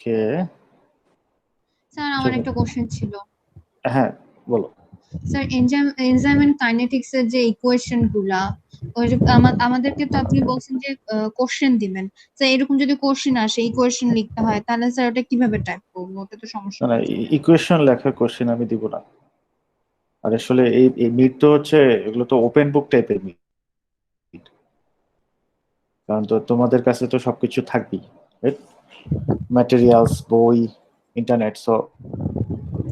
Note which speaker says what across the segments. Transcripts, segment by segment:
Speaker 1: ওকে।
Speaker 2: Sir আমার একটা question ছিল।
Speaker 1: হ্যাঁ, বলো।
Speaker 2: স্যার এনজাইম এন্ড কাইনেটিক্স এর যে ইকুয়েশন গুলা, ওই যে আমাদেরকে তো আপনি বলছেন যে কোশ্চেন দিবেন। স্যার এরকম যদি কোশ্চেন আসে ইকুয়েশন লিখতে হয়, তাহলে স্যার ওটা কিভাবে টাইপ করবো? ওটা তো সমস্যা
Speaker 1: না না,
Speaker 2: হয়ে যাবে।
Speaker 1: ইকুয়েশন লেখার কোশ্চেন আমি দিব না। আর আসলে এই মিট তো হচ্ছে, এগুলো তো ওপেন বুক টাইপের মিট। কারণ তো তোমাদের কাছে তো সবকিছু থাকবেই, ম্যাটেরিয়ালস, বই, ইন্টারনেট। সো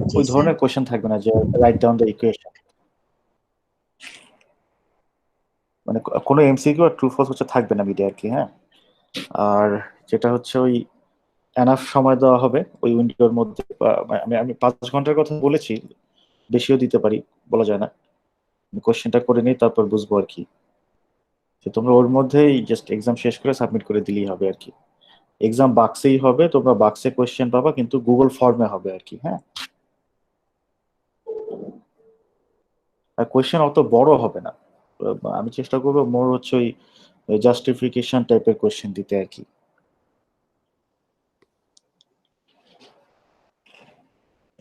Speaker 2: জি
Speaker 1: ওই
Speaker 2: স্যার।
Speaker 1: ধরনের কোশ্চেন থাকবে না যে রাইট ডাউন দ্য ইকুয়েশন। মানে কোনো এমসিকিউ আর ট্রু ফলস হচ্ছে থাকবে না মিডে আর কি। হ্যাঁ। আর যেটা হচ্ছে ওই এনাফ সময় দেওয়া হবে ওই উইন্ডোর মধ্যে। আমি আমি 5 ঘন্টার কথা বলেছি, বেশিও দিতে পারি, বলা যায় না। কোশ্চেনটা করে নিই, তারপর বুঝবো আর কি। যে তোমরা ওর মধ্যেই জাস্ট এক্সাম শেষ করে সাবমিট করে দিলেই হবে আর কি। এক্সাম বাক্সেই হবে, তোমরা বাক্সে কোশ্চেন পাবা, কিন্তু গুগল ফর্মে হবে আর কি। হ্যাঁ। আর কোশ্চেন অত বড় হবে না। আমি চেষ্টা করবো মোর হচ্ছে ওই জাস্টিফিকেশন টাইপের কোশ্চেন দিতে আর কি।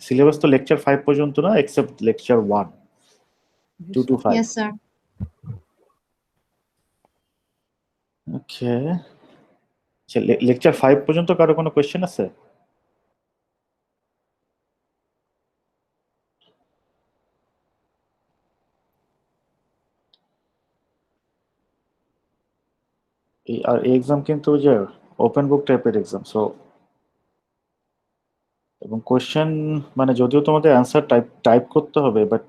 Speaker 1: সিলেবাস তো লেকচার 5 পর্যন্ত না, except lecture 1, 2 to 5।
Speaker 2: Yes sir.
Speaker 1: Okay. Lecture 5 পর্যন্ত কারো কোনো কোয়েশ্চেন আছে? আর এই এক্সাম কিন্তু ওই যে ওপেন বুক টাইপের এক্সাম। সো এবং কোয়েশ্চেন মানে যদিও তোমাদের অ্যান্সার টাইপ টাইপ করতে হবে, বাট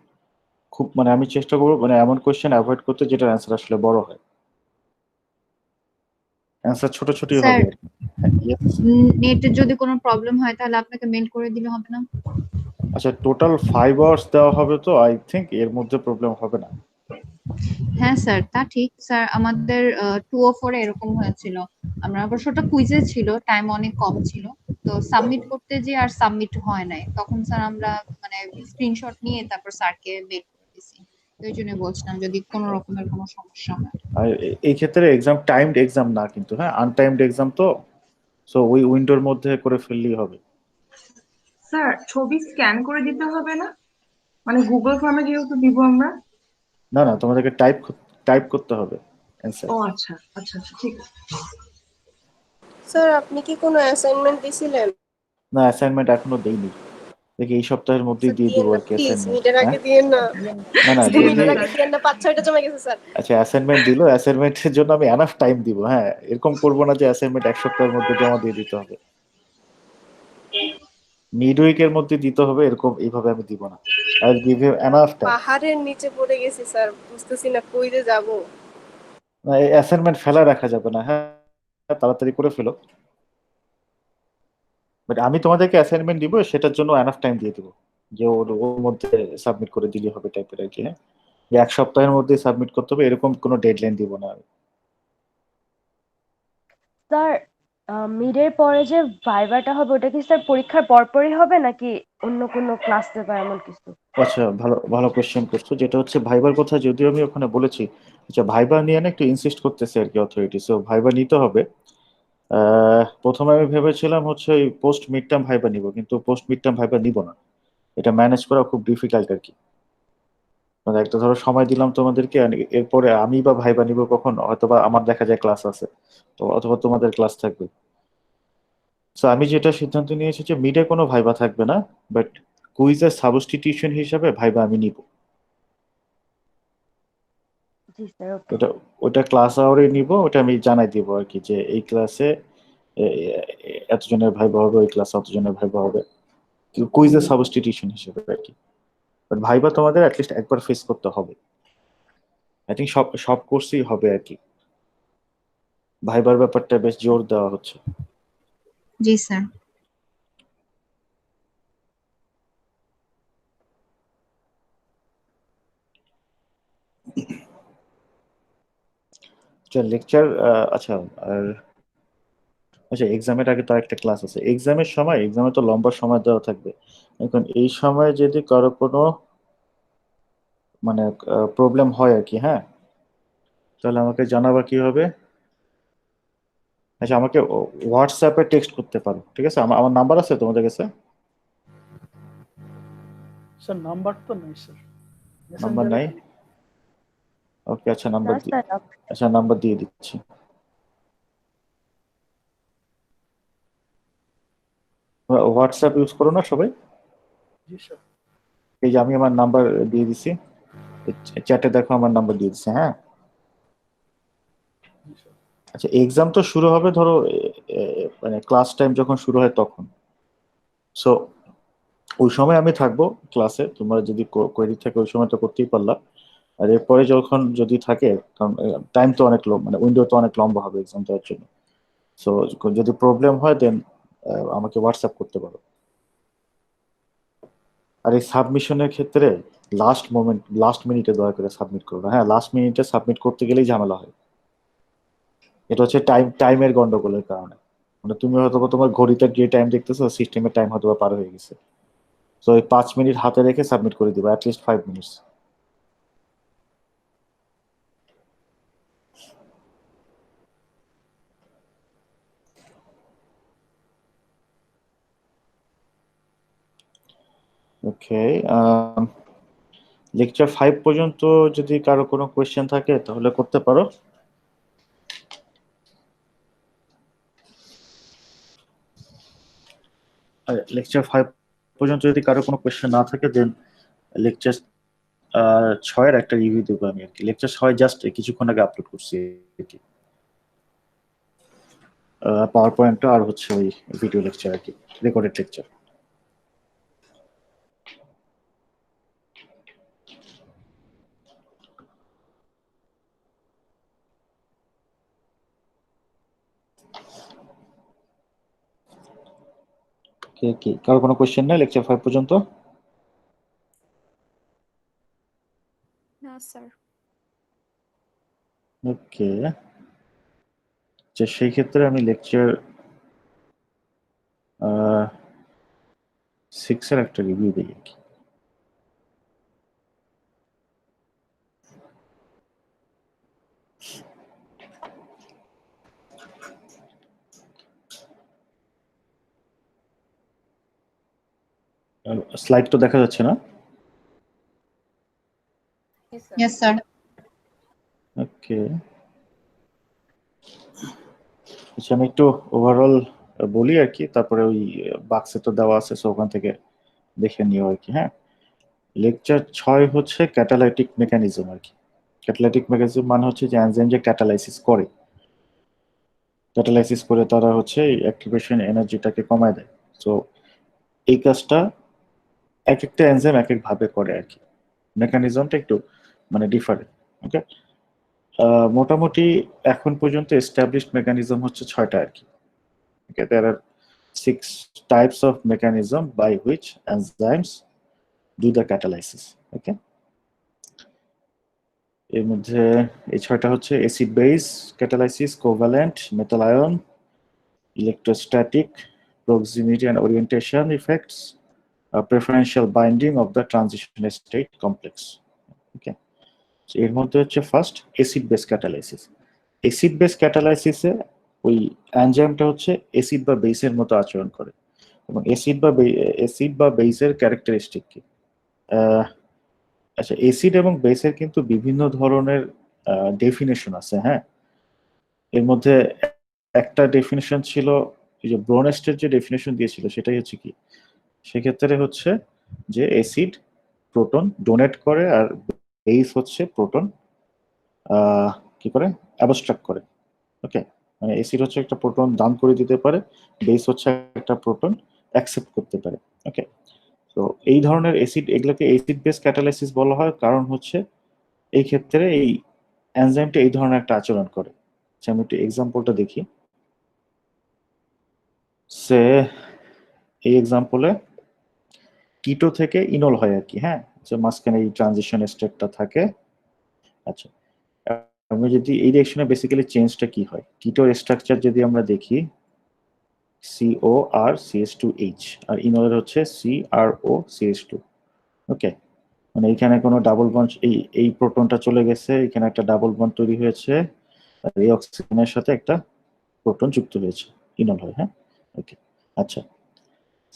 Speaker 1: খুব মানে আমি চেষ্টা করবো মানে এমন কোয়েশ্চেন অ্যাভয়েড করতে যেটার অ্যান্সার আসলে বড় হয়। অ্যান্সার ছোট ছোটই
Speaker 2: স্যার
Speaker 1: হবে আর কি। হ্যাঁ, yes।
Speaker 2: নেটের যদি কোনো প্রবলেম হয় তাহলে আপনাকে মেল করে দিলে হবে না?
Speaker 1: আচ্ছা, টোটাল 5 আওয়ার্স দেওয়া হবে, তো আই থিঙ্ক এর মধ্যে প্রবলেম হবে না।
Speaker 2: হ্যাঁ স্যার, তা ঠিক স্যার। আমাদের 204 এরকম হয়েছিল। আমরা অবশ্য ওটা কুইজে ছিল, টাইম অনেক কম ছিল। তো সাবমিট করতে যে আর সাবমিট হয় নাই, তখন স্যার আমরা মানে স্ক্রিনশট নিয়ে তারপর স্যারকে মেল করে দিছি। তো এই জন্য বলছিলাম যদি কোনো রকমের কোনো সমস্যা হয়।
Speaker 1: আর এই ক্ষেত্রে এক্সাম টাইমড এক্সাম না কিন্তু, হ্যাঁ, আনটাইমড এক্সাম তো। সো ওই উইন্ডোর মধ্যে করে ফেললেই হবে।
Speaker 3: স্যার ছবি স্ক্যান করে দিতে হবে না? মানে গুগল ফর্মে যেহেতু দিব আমরা।
Speaker 1: না না, তোমাদেরকে টাইপ টাইপ করতে হবে অ্যান্সার।
Speaker 3: ও আচ্ছা আচ্ছা আচ্ছা, ঠিক আছে।
Speaker 4: স্যার আপনি কি কোনো অ্যাসাইনমেন্ট দিছিলেন?
Speaker 1: না, অ্যাসাইনমেন্ট এখনো দেইনি। দেখি এই সপ্তাহের মধ্যেই
Speaker 4: স্যার
Speaker 1: দিয়ে দিব
Speaker 4: দিয়েন না
Speaker 1: আর কি
Speaker 4: প্লিজ,
Speaker 1: অ্যাসাইনমেন্ট।
Speaker 4: মিটের
Speaker 1: হ্যাঁ।
Speaker 4: আগে দিয়েন না।
Speaker 1: না না,
Speaker 4: স্যার
Speaker 1: দিয়ে
Speaker 3: দিয়েন না
Speaker 4: মিটের
Speaker 1: দিই।
Speaker 4: আগে
Speaker 3: স্যার।
Speaker 4: দিয়েন না, 5-6টা জমা গেছে স্যার।
Speaker 1: আচ্ছা, অ্যাসাইনমেন্ট দিলো, অ্যাসাইনমেন্টের জন্য আমি এনাফ টাইম দিব। হ্যাঁ, এরকম করবো না যে অ্যাসাইনমেন্ট 1 সপ্তাহের মধ্যে জমা দিয়ে দিতে হবে, মিড উইকের মধ্যে দিতে হবে, এরকম এইভাবে আমি দিব না। I give you enough time.
Speaker 4: পাহাড়ের নিচে পড়ে গেছি স্যার, বুঝতেছি না কই যে যাবো।
Speaker 1: অ্যাসাইনমেন্ট ফেলা রাখা যাবে না। হ্যাঁ, তাড়াতাড়ি করে ফেলো। বাট আমি তোমাদেরকে অ্যাসাইনমেন্ট দিব, সেটার জন্য এনাফ টাইম দিয়ে দিব, যে ওর ওর মধ্যে সাবমিট করে দিলে হবে টাইপের আর কি। হ্যাঁ, যে 1 সপ্তাহের মধ্যে সাবমিট করতে হবে এরকম কোনো ডেডলাইন দিব না আমি।
Speaker 5: স্যার মিডের পরে যে ভাইভাটা হবে ওটা কি স্যার পরীক্ষার পরপরই হবে নাকি অন্য কোনো ক্লাস নেবে এমন কিছু?
Speaker 1: আচ্ছা, ভালো ভালো কোশ্চেন করছো। যেটা হচ্ছে ভাইবার কথা যদিও আমি ওখানে বলেছি। আচ্ছা, ভাইবা নিয়ে না একটু ইনসিস্ট করতেছে আর কি অথরিটি। সো ভাইবা নিতে হবে। প্রথমে আমি ভেবেছিলাম হচ্ছে ওই পোস্ট মিড টার্ম ভাইবা নিব, কিন্তু পোস্ট মিড টার্ম ভাইবা নিব না। এটা ম্যানেজ করা খুব ডিফিকাল্ট আর কি। মানে একটা ধরো সময় দিলাম তোমাদেরকে, আর এরপরে আমি বা ভাইবা নিব কখন, হয়তোবা আমার দেখা যায় ক্লাস আছে, তো অথবা তোমাদের ক্লাস থাকবে। সো আমি যেটা সিদ্ধান্ত নিয়েছি যে মিডে কোনো ভাইবা থাকবে না, বাট কুইজের সাবস্টিটিউশন হিসাবে ভাইবা আমি নিব।
Speaker 5: জি স্যার, ওকে।
Speaker 1: ওটা ওটা ক্লাস আওয়ারে নিব, ওটা আমি জানাই দিব আর কি, যে এই ক্লাসে এতজনের ভাইবা হবে, ওই ক্লাসে অতজনের ভাইবা হবে, কুইজের সাবস্টিটিউশন হিসেবে আর কি। বাট ভাইবা তোমাদের অ্যাটলিস্ট একবার ফেস করতে হবে। আই থিঙ্ক সব সব কোর্সেই হবে আর কি। ভাইবার ব্যাপারটা বেশ জোর দেওয়া হচ্ছে।
Speaker 2: জি স্যার।
Speaker 1: লেকচার। আচ্ছা। আর আচ্ছা, এক্সামের আগে তো একটা ক্লাস আছে, এক্সামের সময়, এক্সামে তো লম্বা সময় দেওয়া থাকবে। এখন এই সময় যদি কারো কোনো মানে প্রবলেম হয় আর কি, হ্যাঁ, তাহলে আমাকে জানাবা কি হবে। আচ্ছা, আমাকে হোয়াটসঅ্যাপে টেক্সট করতে পারো, ঠিক আছে? আমার আমার নাম্বার আছে তোমাদের কাছে?
Speaker 6: স্যার নাম্বার তো নেই স্যার,
Speaker 1: নাম্বার
Speaker 6: মেসেঞ্জারে
Speaker 1: নাই?
Speaker 6: খালি।
Speaker 1: ওকে, আচ্ছা
Speaker 5: না
Speaker 1: নাম্বার
Speaker 5: স্যার,
Speaker 1: আচ্ছা নাম্বার দিয়ে দিচ্ছি। হোয়াটসঅ্যাপ ইউজ করো না সবাই?
Speaker 6: জি স্যার।
Speaker 1: এই যে আমি আমার নাম্বার দিয়ে দিছি, চ্যাটে দেখো আমার নাম্বার দিয়ে দিচ্ছি, হ্যাঁ?
Speaker 6: জি স্যার।
Speaker 1: আচ্ছা, এক্সাম তো শুরু হবে ধরো মানে ক্লাস টাইম যখন শুরু হয় তখন। সো ওই সময় আমি থাকবো ক্লাসে, তোমরা যদি কোয়েরি থাকে ওই সময় তো করতেই পারলা। আর এরপরে যখন যদি থাকে, কারণ টাইম তো অনেক মানে উইন্ডো তো অনেক লম্বা হবে এক্সাম দেওয়ার জন্য। সো যদি প্রবলেম হয় দেন আমাকে হোয়াটসঅ্যাপ করতে পারো। আর এই সাবমিশনের ক্ষেত্রে লাস্ট মিনিটে দয়া করে সাবমিট করো না, হ্যাঁ? লাস্ট মিনিটে সাবমিট করতে গেলেই ঝামেলা হয়। এটা হচ্ছে টাইমের গন্ডগোলের কারণে। মানে তুমি হয়তো বা তোমার ঘড়িতে যে টাইম দেখতেছো, সিস্টেমের টাইম হয়তো বা পার হয়ে গেছে। তো ওই 5 মিনিট হাতে রেখে সাবমিট করে দিবা, অ্যাটলিস্ট 5 মিনিটস। ওকে, লেকচার 5 পর্যন্ত যদি কারো কোনো কোয়েশ্চেন থাকে তাহলে করতে পারো। লেকচার 5 পর্যন্ত যদি কারো কোনো কোয়েশ্চেন না থাকে দেন লেকচার 6-এর একটা রিভিউ দেবো আমি আর কি। লেকচার 6 জাস্ট কিছুক্ষণ আগে আপলোড করছি আর কি, পাওয়ার পয়েন্টটা আর হচ্ছে ওই ভিডিও লেকচার আর কি, রেকর্ডেড লেকচার। কি কারো কোনো কোয়েশ্চেন নেই লেকচার 5 পর্যন্ত?
Speaker 4: না স্যার।
Speaker 1: ওকে, সেই ক্ষেত্রে আমি লেকচার 6-এর একটা রিভিউ দিই আর কি। স্লাইড তো দেখা যাচ্ছে না?
Speaker 2: Yes sir.
Speaker 1: ওকে, আচ্ছা আমি একটু ওভারঅল বলি আর কি, তারপরে ওই বাক্সে তো দেওয়া আছে, সো ওখান থেকে দেখে নিও আর কি, হ্যাঁ? লেকচার 6 হচ্ছে ক্যাটালাইটিক মেকানিজম আর কি। ক্যাটালাইটিক মেকানিজম মানে হচ্ছে যে এনজাইম যে ক্যাটালাইসিস করে, তারা হচ্ছে অ্যাক্টিভেশন এনার্জিটাকে কমায় দেয়। সো এই কাজটা এক একটা এনজাইম এক এক ভাবে করে আর কি, মেকানিজমটা একটু মানে ডিফারেন্ট। ওকে, মোটামুটি এখন পর্যন্ত এস্টাবলিশড মেকানিজম হচ্ছে 6টা আর কি। Okay, there are 6 types of mechanism by which enzymes do the catalysis. Okay, এর মধ্যে এই 6টা হচ্ছে acid base catalysis, covalent, metal ion, electrostatic, proximity and orientation effects, preferential binding of the transition state complex. Okay, so এর মধ্যে হচ্ছে first acid base catalysis. Acid base ক্যাটালাইসিসে ওই এনজাইমটা হচ্ছে অ্যাসিড বা বেসের মতো আচরণ করে। এবং অ্যাসিড বা বেসের ক্যারেক্টারিস্টিক কি? আচ্ছা, অ্যাসিড এবং বেসের কিন্তু বিভিন্ন ধরনের ডেফিনেশন আছে, হ্যাঁ? এর মধ্যে একটা ডেফিনেশন ছিল, এই যে ব্রোনেস্টের যে ডেফিনেশন দিয়েছিল সেটাই হচ্ছে কি, সেক্ষেত্রে হচ্ছে যে অ্যাসিড প্রোটন ডোনেট করে আর বেস হচ্ছে প্রোটন কি করে অ্যাবস্ট্রাক্ট করে। ওকে, মানে অ্যাসিড হচ্ছে একটা প্রোটন দান করে দিতে পারে, বেস হচ্ছে একটা প্রোটন অ্যাকসেপ্ট করতে পারে। ওকে, তো এই ধরনের অ্যাসিড, এগুলোকে অ্যাসিড বেস ক্যাটালাইসিস বলা হয়, কারণ হচ্ছে এই ক্ষেত্রে এই এনজাইমটা এই ধরনের একটা আচরণ করে। আচ্ছা, আমি একটু এক্সাম্পলটা দেখি। সে এই এক্সাম্পলে কিটো থেকে ইনল হয় আর কি, হ্যাঁ? যে মাঝখানে এই ট্রানজিশন স্টেটটা থাকে। আচ্ছা, আমরা যদি এই রিঅ্যাকশনে বেসিক্যালি চেঞ্জটা কি হয়, কিটোর স্ট্রাকচার যদি আমরা দেখি, COR CH2H, আর ইনলের হচ্ছে CROCH2। ওকে, মানে এখানে কোনো ডাবল বন্ড, এই প্রোটনটা চলে গেছে, এখানে একটা ডাবল বন্ড তৈরি হয়েছে, আর এই অক্সিজেনের সাথে একটা প্রোটন যুক্ত হয়েছে, ইনল হয়। হ্যাঁ, ওকে, আচ্ছা।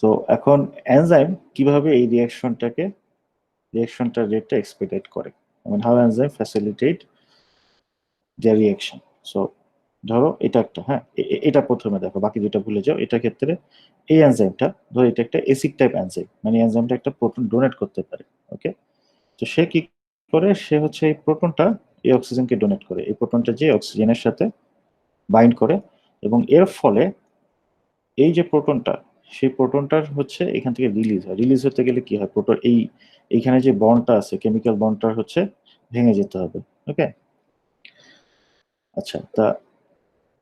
Speaker 1: তো এখন এনজাইম কিভাবে এই রিয়াকশনটার রেটটা এক্সপেডিট করে, মানে how enzyme facilitate their reaction. So ধরো এটা একটা, হ্যাঁ, এটা প্রথমে দেখো, বাকি দুটো ভুলে যাও। এটা ক্ষেত্রে এই এনজাইমটা, ধরো এটা একটা এসিড টাইপ এনজাইম, মানে এনজাইমটা একটা প্রোটন ডোনেট করতে পারে। ওকে, তো সে কি করে, সে হচ্ছে এই প্রোটনটা এই অক্সিজেনকে ডোনেট করে, এই প্রোটনটা যে অক্সিজেনের সাথে বাইন্ড করে, এবং এর ফলে এই যে প্রোটনটা, সেই প্রোটনটার হচ্ছে এখান থেকে রিলিজ হয়। রিলিজ হতে গেলে কি হয়, প্রোটন এইখানে যে বন্ডটা আছে, কেমিক্যাল বন্ডটা হচ্ছে ভেঙে যেতে হবে। ওকে, আচ্ছা। তা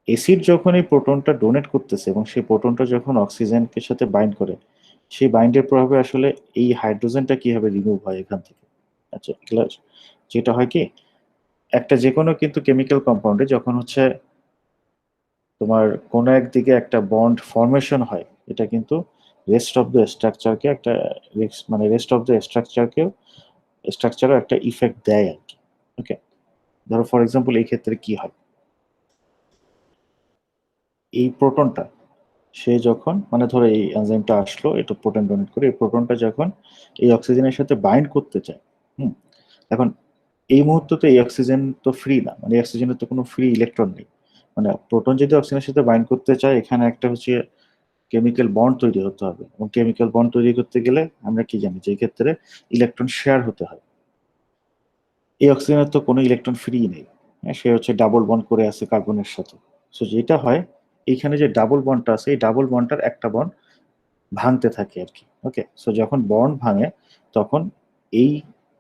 Speaker 1: এসিড যখন এই প্রোটনটা ডোনেট করতেছে এবং সেই প্রোটনটা যখন অক্সিজেনের সাথে বাইন্ড করে, সেই বাইন্ডের প্রভাবে আসলে এই হাইড্রোজেনটা কিভাবে রিমুভ হয় এখান থেকে। আচ্ছা, ক্লিয়ার? যেটা হয় কি, একটা যে কোনো কিন্তু কেমিক্যাল কম্পাউন্ডে যখন হচ্ছে তোমার কোনো একদিকে একটা বন্ড ফর্মেশন হয়, এটা কিন্তু রেস্ট অফ দ্য স্ট্রাকচারকে একটা মানে রেস্ট অফ দ্য স্ট্রাকচারও একটা ইফেক্ট দেয় আর কি। ওকে, ধরো ফর এক্সাম্পল এই ক্ষেত্রে কি হয়, এই প্রোটনটা সে যখন, মানে ধরো এই এনজাইমটা আসলো, এটা প্রোটন ডোনেট করে, এই প্রোটনটা যখন এই অক্সিজেনের সাথে বাইন্ড করতে চায়, হুম, এখন এই মুহূর্তে তো এই অক্সিজেন তো ফ্রি না, মানে অক্সিজেনের তো কোনো ফ্রি ইলেকট্রন নেই। মানে প্রোটন যদি অক্সিজেনের সাথে বাইন্ড করতে চায়, এখানে একটা হচ্ছে কেমিক্যাল বন্ড তৈরি হতে হবে, এবং কেমিক্যাল বন্ড তৈরি করতে গেলে আমরা কি জানি যে এই ক্ষেত্রে ইলেকট্রন শেয়ার হতে হয়। এই অক্সিজেনের তো কোনো ইলেকট্রন ফ্রি নেই, হ্যাঁ, সে হচ্ছে ডাবল বন্ড করে আছে কার্বনের সাথে। সো যেটা হয়, এইখানে যে ডাবল বন্ডটা আছে, এই ডাবল বন্ডটার একটা বন্ড ভাঙতে থাকে আর কি। ওকে, সো যখন বন্ড ভাঙে, তখন এই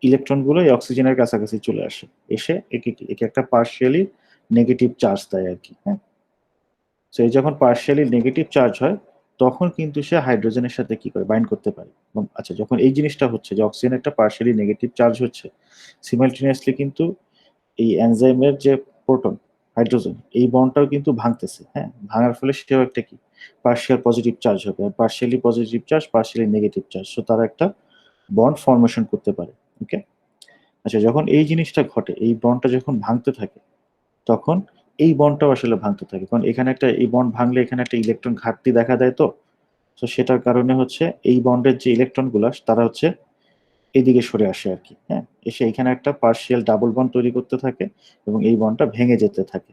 Speaker 1: ইলেকট্রনগুলো এই অক্সিজেনের কাছাকাছি চলে আসে, এসে একে একে একটা পার্শিয়ালি নেগেটিভ চার্জ দেয় আর কি। হ্যাঁ, সো এই যখন পার্শিয়ালি নেগেটিভ চার্জ হয়, তখন কিন্তু সে হাইড্রোজেনের সাথে কি করে, বাইন্ড করতে পারে। এবং আচ্ছা, যখন এই জিনিসটা হচ্ছে যে অক্সিজেন একটা পার্শিয়ালি নেগেটিভ চার্জ হচ্ছে, সিমালটেনিয়াসলি কিন্তু এই এনজাইমের যে প্রোটন, হাইড্রোজেন, এই বন্ডটাও কিন্তু ভাঙতেছে। হ্যাঁ, ভাঙার ফলে সেটাও একটা কি, পার্শিয়াল পজিটিভ চার্জ হবে, আর partially positive charge, partially negative charge, so তারা একটা বন্ড ফর্মেশন করতে পারে। ওকে, আচ্ছা, যখন এই জিনিসটা ঘটে, এই বন্ডটা যখন ভাঙতে থাকে, তখন এই বন্ডটাও আসলে ভাঙতে থাকে, কারণ এখানে একটা, এই বন্ড ভাঙলে এখানে একটা ইলেকট্রন ঘাটতি দেখা দেয়। তো তো সেটার কারণে হচ্ছে এই বন্ডের যে ইলেকট্রন গুলা, তারা হচ্ছে এদিকে সরে আসে আর কি। হ্যাঁ, এসে এখানে একটা পার্শিয়াল ডাবল বন্ড তৈরি করতে থাকে, এবং এই বন্ডটা ভেঙে যেতে থাকে।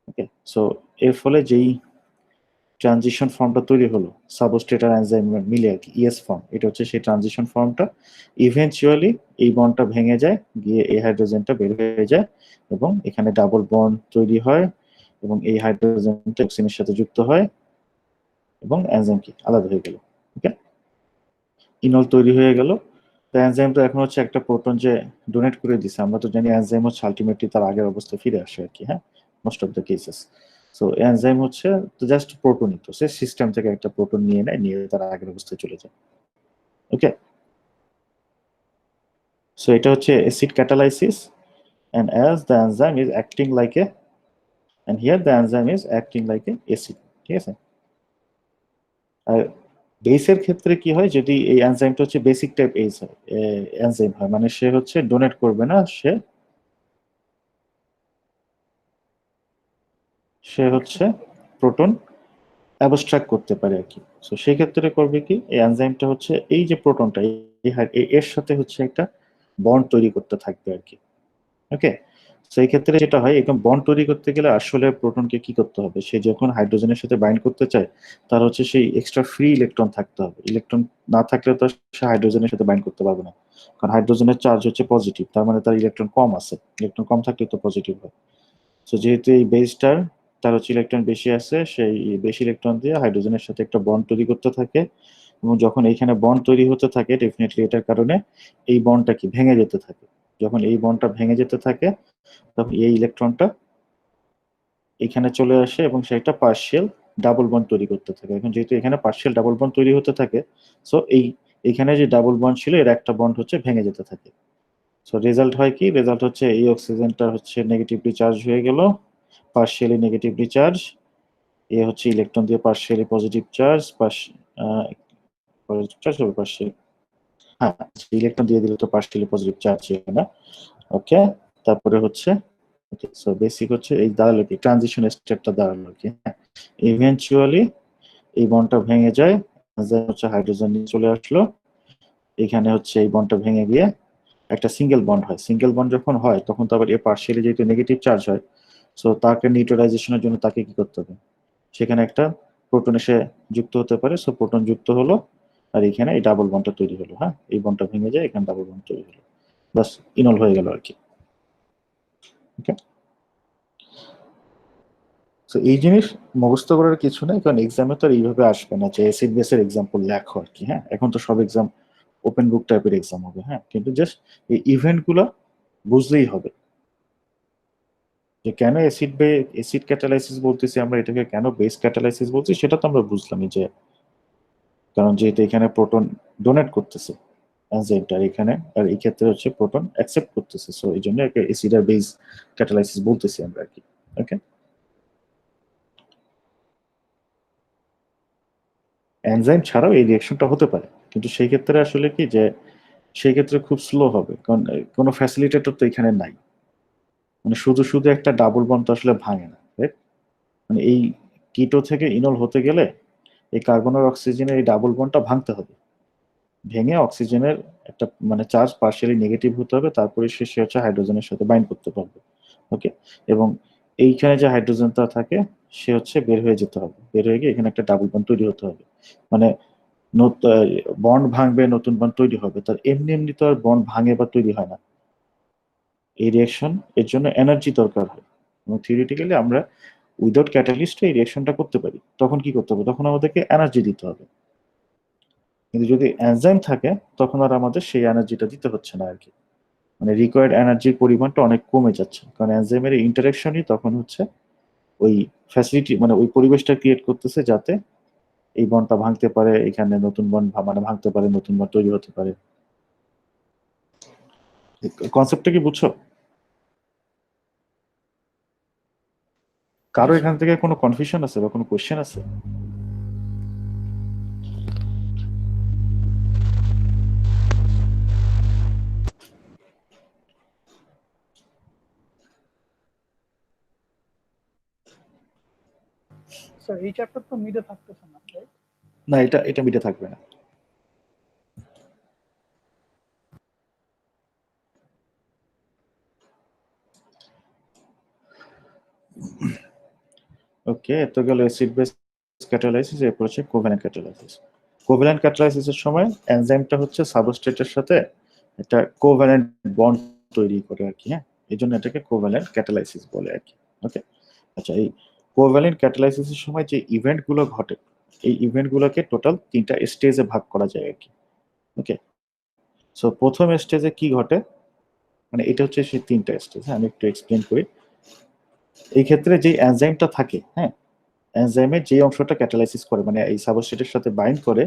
Speaker 1: ওকে, সো এর ফলে যেই ট্রানজিশন ফর্মটা তৈরি হলো সাবস্ট্রেট আর এনজাইম মিলে আর কি, ইএস ফর্ম, এটা হচ্ছে সেই ট্রানজিশন ফর্মটা। ইভেনচুয়ালি এই বন্ডটা ভেঙে যায়, গিয়ে এই হাইড্রোজেনটা বের হয়ে যায়, এবং এখানে ডাবল বন্ড তৈরি হয়, এবং এই হাইড্রোজেনটা অক্সিজেনের সাথে যুক্ত হয়, এবং এনজাইম কি আলাদা হয়ে গেল। ওকে, ইনল তৈরি হয়ে গেল। তো এনজাইম তো এখন হচ্ছে একটা প্রোটন যে ডোনেট করে দিছে, আমরা তো জানি এনজাইম হচ্ছে আলটিমেটলি তার আগের অবস্থায় ফিরে আসে আর কি। হ্যাঁ, most of the cases. So enzyme হচ্ছে তো জাস্ট প্রোটনই, তো সে সিস্টেম থেকে একটা প্রোটন নিয়ে নেয়, নিয়ে তার আগের অবস্থায় চলে যায়। ওকে, সো এটা হচ্ছে acid ক্যাটালাইসিস, and as the enzyme is acting like a, and here the enzyme is acting like a acid, ঠিক আছে। আর বেসের ক্ষেত্রে কি হয়, যদি এই এনজাইমটা হচ্ছে বেসিক টাইপ এনজাইম হয়, মানে সে হচ্ছে ডোনেট করবে না, সে সে হচ্ছে প্রোটন অ্যাবস্ট্রাক্ট করতে পারে আর কি। সো সেই ক্ষেত্রে করবে কি, এই এনজাইমটা হচ্ছে এই যে প্রোটনটা, এর সাথে হচ্ছে একটা বন্ড তৈরি করতে থাকবে আর কি। ওকে, সেই ক্ষেত্রে যেটা হয়, এরকম বন্ড তৈরি করতে গেলে আসলে প্রোটনকে কি করতে হবে, সে যখন হাইড্রোজেনের সাথে বাইন্ড করতে চায়, তার হচ্ছে সেই এক্সট্রা ফ্রি ইলেকট্রন থাকতে হবে। ইলেকট্রন না থাকলে তো সে হাইড্রোজেনের সাথে বাইন্ড করতে পারবে না, কারণ হাইড্রোজেনের চার্জ হচ্ছে পজিটিভ, তার মানে তার ইলেকট্রন কম আছে, ইলেকট্রন কম থাকলে তো পজিটিভ হয়। সো যেহেতু এই বেসটার, তার হচ্ছে ইলেকট্রন বেশি আছে, সেই বেশি ইলেকট্রন দিয়ে হাইড্রোজেনের সাথে একটা বন্ড তৈরি করতে থাকে, এবং যখন এইখানে বন্ড তৈরি হতে থাকে, ডেফিনেটলি এটার কারণে এই বন্ডটা কি ভেঙে যেতে থাকে। যখন এই বন্ডটা ভেঙে যেতে থাকে, তখন এই ইলেকট্রনটা এখানে চলে আসে, এবং সেটা পার্শিয়াল ডাবল বন্ড তৈরি করতে থাকে। এখন যেহেতু এখানে পার্শিয়াল ডাবল বন্ড তৈরি হতে থাকে, সো এইখানে যে ডাবল বন্ড ছিল, এর একটা বন্ড হচ্ছে ভেঙে যেতে থাকে। সো রেজাল্ট হয় কি, রেজাল্ট হচ্ছে এই অক্সিজেনটা হচ্ছে নেগেটিভলি চার্জ হয়ে গেল, পার্শিয়ালি নেগেটিভলি চার্জ, এ হচ্ছে ইলেকট্রন দিয়ে partially positive charge, positive charge হবে পার্শিয়ালি, হ্যাঁ, ইলেকট্রন দিয়ে দিলে তো পার্শিয়ালি পজিটিভ চার্জ হবে না। ওকে, তারপরে হচ্ছে ওকে, সো বেসিক হচ্ছে এই দাঁড়ালো কি ট্রানজিশন স্টেটটা দাঁড়ালো কি, হ্যাঁ ইভেনচুয়ালি এই বন্ডটা ভেঙে যায়, হচ্ছে হাইড্রোজেন নিয়ে চলে আসলো, এখানে হচ্ছে এই বন্ডটা ভেঙে গিয়ে একটা সিঙ্গেল বন্ড হয়। সিঙ্গেল বন্ড যখন হয় তখন তো আবার এ পার্শিয়ালি যেহেতু নেগেটিভ চার্জ হয়, সো তাকে নিউট্রালাইজেশনের জন্য তাকে কি করতে হবে, সেখানে একটা প্রোটন এসে যুক্ত হতে পারে, সো প্রোটন যুক্ত হলো আর এখানে এই ডাবল বন্ডটা তৈরি হলো, হ্যাঁ এই বন্ডটা ভেঙে যায়, এখানে ডাবল বন্ড তৈরি হলো, বাস ইনল হয়ে গেল আর কি। ওকে, তো এই জিনিস মুখস্থ করার কিছু নেই, কারণ এক্সামে তো আর এইভাবে আসবে না যে অ্যাসিড বেসের এক্সাম্পল লেখো আর কি, হ্যাঁ এখন তো সব এক্সাম ওপেন বুক টাইপের এক্সাম হবে, হ্যাঁ কিন্তু জাস্ট এই ইভেন্ট গুলো বুঝলেই হবে যে কেন অ্যাসিড ক্যাটালাইসিস বলতেছি আমরা, এটাকে কেন বেস ক্যাটালাইসিস বলছি সেটা তো আমরা বুঝলামই, যে কারণ যেহেতু এখানে প্রোটন ডোনেট করতেছে এনজাইমটা, এখানে আর এই ক্ষেত্রে হচ্ছে প্রোটন অ্যাকসেপ্ট করতেছে, সো এই জন্য একে অ্যাসিড আর বেস ক্যাটালাইসিস বলতেছি আমরা আর কি। ওকে, এনজাইম ছাড়াও এই রিঅ্যাকশনটা হতে পারে, কিন্তু সেই ক্ষেত্রে আসলে কি যে সেই ক্ষেত্রে খুব স্লো হবে, কারণ কোনো ফ্যাসিলিটেটর তো এখানে নাই, মানে শুধু শুধু একটা ডাবল বন্ড তো আসলে ভাঙে না, রাইট? মানে এই কিটো থেকে ইনল হতে গেলে এই কার্বন আর অক্সিজেনের এই ডাবল বন্ডটা ভাঙতে হবে, ভেঙে অক্সিজেনের একটা মানে চার্জ পার্শিয়ালি নেগেটিভ হতে হবে, তারপরে সে হচ্ছে হাইড্রোজেনের সাথে বাইন্ড করতে পারবে। ওকে, এবং এইখানে যে হাইড্রোজেনটা থাকে সে হচ্ছে বের হয়ে যেতে হবে, বের হয়ে গিয়ে এখানে একটা ডাবল বন্ড তৈরি হতে হবে, মানে বন্ড ভাঙবে, নতুন বন্ড তৈরি হবে, তার এমনি এমনি তো আর বন্ড ভাঙে বা তৈরি হয় না, এই রিঅ্যাকশন এর জন্য এনার্জি দরকার হয়, এবং থিওরিটিক্যালি আমরা উইদাউট ক্যাটালিস্ট এই রিঅ্যাকশনটা করতে পারি, তখন কি করতে হবে, তখন আমাদেরকে এনার্জি দিতে হবে, কিন্তু যদি এনজাইম থাকে তখন আর আমাদের সেই এনার্জিটা দিতে হচ্ছে না আর কি, মানে রিকোয়ার্ড এনার্জির পরিমাণটা অনেক কমে যাচ্ছে, কারণ এনজাইমের ইন্টারাকশনই তখন হচ্ছে ওই ফ্যাসিলিটি মানে ওই পরিবেশটা ক্রিয়েট করতেছে যাতে এই বন্ডটা ভাঙতে পারে, এখানে নতুন বন্ড মানে ভাঙতে পারে, নতুন বন্ড তৈরি হতে পারে। কনসেপ্টটা কি বুঝছো? কারো এখান থেকে কোনো কনফিউশন আছে বা কোনো কোশ্চেন আছে?
Speaker 6: স্যার এই চ্যাপ্টার তো মিডে থাকতেছে না, রাইট?
Speaker 1: না, এটা এটা মিটে থাকবে না। ওকে, এত গেল অ্যাসিড বেস ক্যাটালাইসিস, এরপর হচ্ছে কোভ্যালেন্ট ক্যাটালাইসিস। কোভ্যালেন্ট ক্যাটালাইসিসের সময় এনজাইমটা হচ্ছে সাবস্ট্রেটের সাথে একটা কোভ্যালেন্ট বন্ড তৈরি করে আর কি, হ্যাঁ এই জন্য এটাকে কোভ্যালেন্ট ক্যাটালাইসিস বলে আর কি। ওকে, আচ্ছা এই কোভ্যালেন্ট ক্যাটালাইসিসের সময় যে ইভেন্ট গুলো ঘটে, এই ইভেন্ট গুলোকে টোটাল 3টা স্টেজে ভাগ করা যায় আর কি। ওকে, সো প্রথম স্টেজে কি ঘটে, মানে এটা হচ্ছে সেই 3টা স্টেজ, হ্যাঁ আমি একটু এক্সপ্লেন করি। এই ক্ষেত্রে যে এনজাইমটা থাকে, হ্যাঁ এনজাইমের যে অংশটা ক্যাটালাইসিস করে মানে এই সাবস্ট্রেটের সাথে বাইন্ড করে,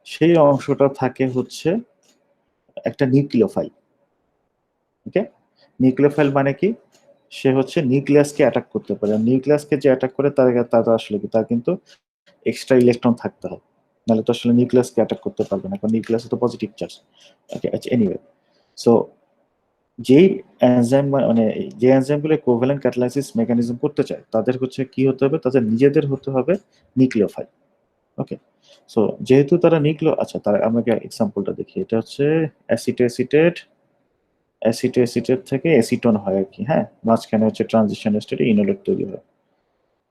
Speaker 1: সেই অংশটা থাকে হচ্ছে একটা নিউক্লিওফাইল। ওকে, নিউক্লিওফাইল মানে কি, সে হচ্ছে নিউক্লিয়াসকে অ্যাটাক করতে পারে, নিউক্লিয়াসকে যে অ্যাটাক করে তার আসলে কি তার কিন্তু এক্সট্রা ইলেকট্রন থাকতে হয়, নাহলে তো আসলে নিউক্লিয়াসকে অ্যাটাক করতে পারবে না, কারণ নিউক্লিয়াসে তো পজিটিভ চার্জ। ওকে, আচ্ছা এনিওয়ে, সো যেই এনজাইম মানে যে এনজাইমগুলো কোভ্যালেন্ট ক্যাটালাইসিস মেকানিজম করতে চায় তাদের হচ্ছে কি হতে হবে, তাদের নিজেদের হতে হবে নিউক্লিওফাইল। ওকে, সো যেহেতু তারা নিউক্লিও, আচ্ছা তারা আমাকে এক্সাম্পলটা দেখি, এটা হচ্ছে অ্যাসিটেট থেকে অ্যাসিটোন হয় আর কি, হ্যাঁ মাঝখানে হচ্ছে ট্রানজিশন স্টেটে ইনোলেট তৈরি হয়।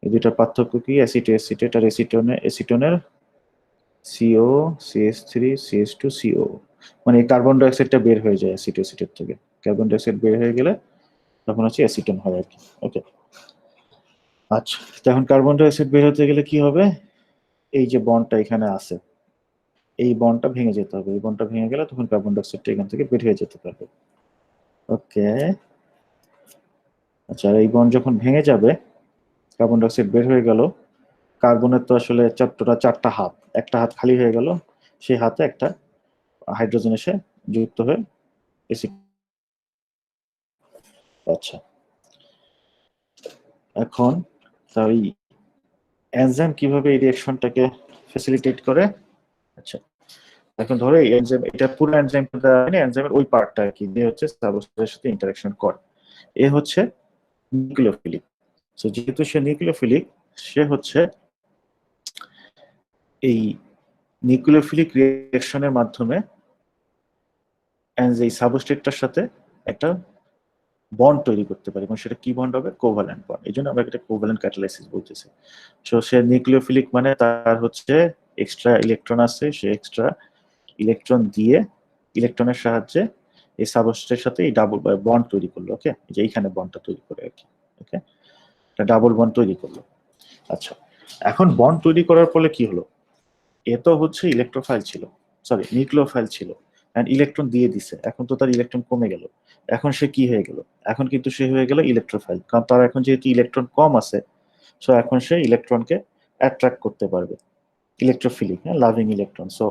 Speaker 1: এই দুটার পার্থক্য কি, অ্যাসিটেট আর অ্যাসিটোনের সিও সিএস3 সিএস2 সিও, মানে এই কার্বন ডাইঅক্সাইডটা বের হয়ে যায় অ্যাসিটেট থেকে, কার্বন ডাইঅক্সাইড বের হয়ে গেলে তখন হচ্ছে অ্যাসিটোন হয় আর কি। ওকে, আচ্ছা তো এখন কার্বন ডাইঅক্সাইড বের হতে গেলে কি হবে, এই যে বন্ডটা এখানে আছে এই বন্ডটা ভেঙে যেতে হবে, এই বন্ডটা ভেঙে গেলে তখন কার্বন ডাইঅক্সাইডটা এখান থেকে বের হয়ে যেতে পারবে। ওকে, আচ্ছা এই বন্ড যখন ভেঙে যাবে, কার্বন ডাইঅক্সাইড বের হয়ে গেল, কার্বনের তো আসলে টোটাল 4টা হাত, একটা হাত খালি হয়ে গেল, সেই হাতে একটা হাইড্রোজেন এসে যুক্ত হয়ে এসিড। আচ্ছা এখন তাই এনজাইম কিভাবে এই রিঅ্যাকশনটাকে ফ্যাসিলিটেট করে, আচ্ছা এখন ধরো এই এনজাইম, এটা পুরো এনজাইমটা এনজাইমের ওই পার্টটা আর কি যে হচ্ছে সাবস্ট্রেটের সাথে ইন্টারঅ্যাকশন করে, এ হচ্ছে নিউক্লিওফিলিক। সো যেহেতু সে নিউক্লিওফিলিক, সে হচ্ছে এই নিউক্লিওফিলিক রিঅ্যাকশনের মাধ্যমে এই সাবস্ট্রেটটার সাথে একটা বন্ড তৈরি করতে পারে, এবং সেটা কি বন্ড হবে? Covalent bond. এই জন্য আমরা এটা কোভ্যালেন্ট ক্যাটালাইসিস বলতেছি। সো সে নিউক্লিওফিলিক মানে তার হচ্ছে এক্সট্রা ইলেকট্রন আছে, সে এক্সট্রা ইলেকট্রন দিয়ে ইলেকট্রনের সাহায্যে এই সাবস্ট্রেটের সাথে এই ডাবল বন্ড তৈরি করলো। ওকে, যে এইখানে বন্ডটা তৈরি করে আর কি। ওকে, ডাবল বন্ড তৈরি করলো। আচ্ছা, এখন বন্ড তৈরি করার ফলে কি হলো? এ তো হচ্ছে ইলেকট্রোফাইল ছিল, সরি নিউক্লিওফাইল ছিল, এন্ড ইলেকট্রন দিয়ে দিছে, এখন তো তার ইলেকট্রন কমে গেল। এখন সে কি হয়ে গেল? এখন কিন্তু সে হয়ে গেল ইলেকট্রোফাইল, কারণ তার এখন যেহেতু ইলেকট্রন কম আছে, সো এখন সে ইলেকট্রনকে অ্যাট্রাক্ট করতে পারবে, ইলেকট্রোফিলিক, হ্যাঁ, লাভিং ইলেকট্রন। সো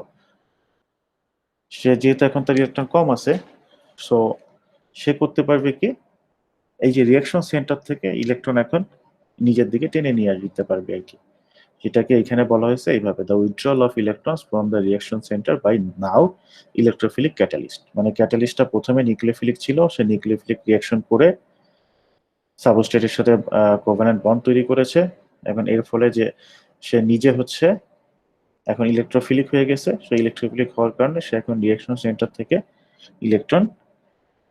Speaker 1: সে যেহেতু এখন তার ইলেকট্রন কম আছে, সো সে করতে পারবে কি, এই যে রিঅ্যাকশন সেন্টার থেকে ইলেকট্রন এখন নিজের দিকে টেনে নিয়ে আসতে পারবে আর কি। যেটাকে এখানে বলা হয়েছে এইভাবে, the withdrawal of electrons from the reaction centre by now electrophilic catalyst. মানে ক্যাটালিস্টটা প্রথমে নিউক্লিওফিলিক ছিল, সে নিউক্লিওফিলিক রিঅ্যাকশন করে সাবস্ট্রেটের সাথে কোভ্যালেন্ট বন্ড তৈরি করেছে, এবং এর ফলে যে সে নিজে হচ্ছে এখন ইলেকট্রোফিলিক হয়ে গেছে। সেই ইলেকট্রোফিলিক হওয়ার কারণে সে এখন রিঅ্যাকশন সেন্টার থেকে ইলেকট্রন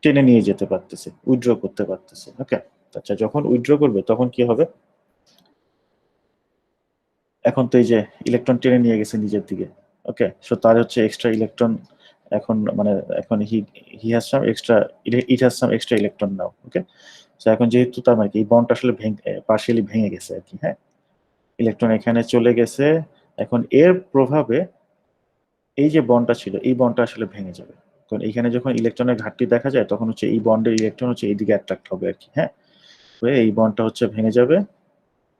Speaker 1: টেনে নিয়ে যেতে পারতেছে, উইথড্র করতে পারতেছে। ওকে, আচ্ছা, যখন উইথড্র করবে তখন কি হবে? এখন তো এই যে ইলেকট্রন টেনে নিয়ে গেছে নিজের দিকে। ওকে, সো তার হচ্ছে এক্সট্রা ইলেকট্রন এখন, মানে এখন he has some extra, it has some extra electron now. Okay, so এখন যেহেতু তার মানে এই বন্ড আসলে পার্শিয়ালি ভেঙে গেছে আর কি, হ্যাঁ, ইলেকট্রন এখানে চলে গেছে। এখন এর প্রভাবে এই যে বন্ডটা ছিল, এই বন্ডটা আসলে ভেঙে যাবে, কারণ এখানে যখন ইলেকট্রনের ঘাটতি দেখা যায় তখন হচ্ছে এই বন্ডের ইলেকট্রন হচ্ছে এইদিকে অ্যাট্রাক্ট হবে আর কি, হ্যাঁ। তো এই বন্ডটা হচ্ছে ভেঙে যাবে,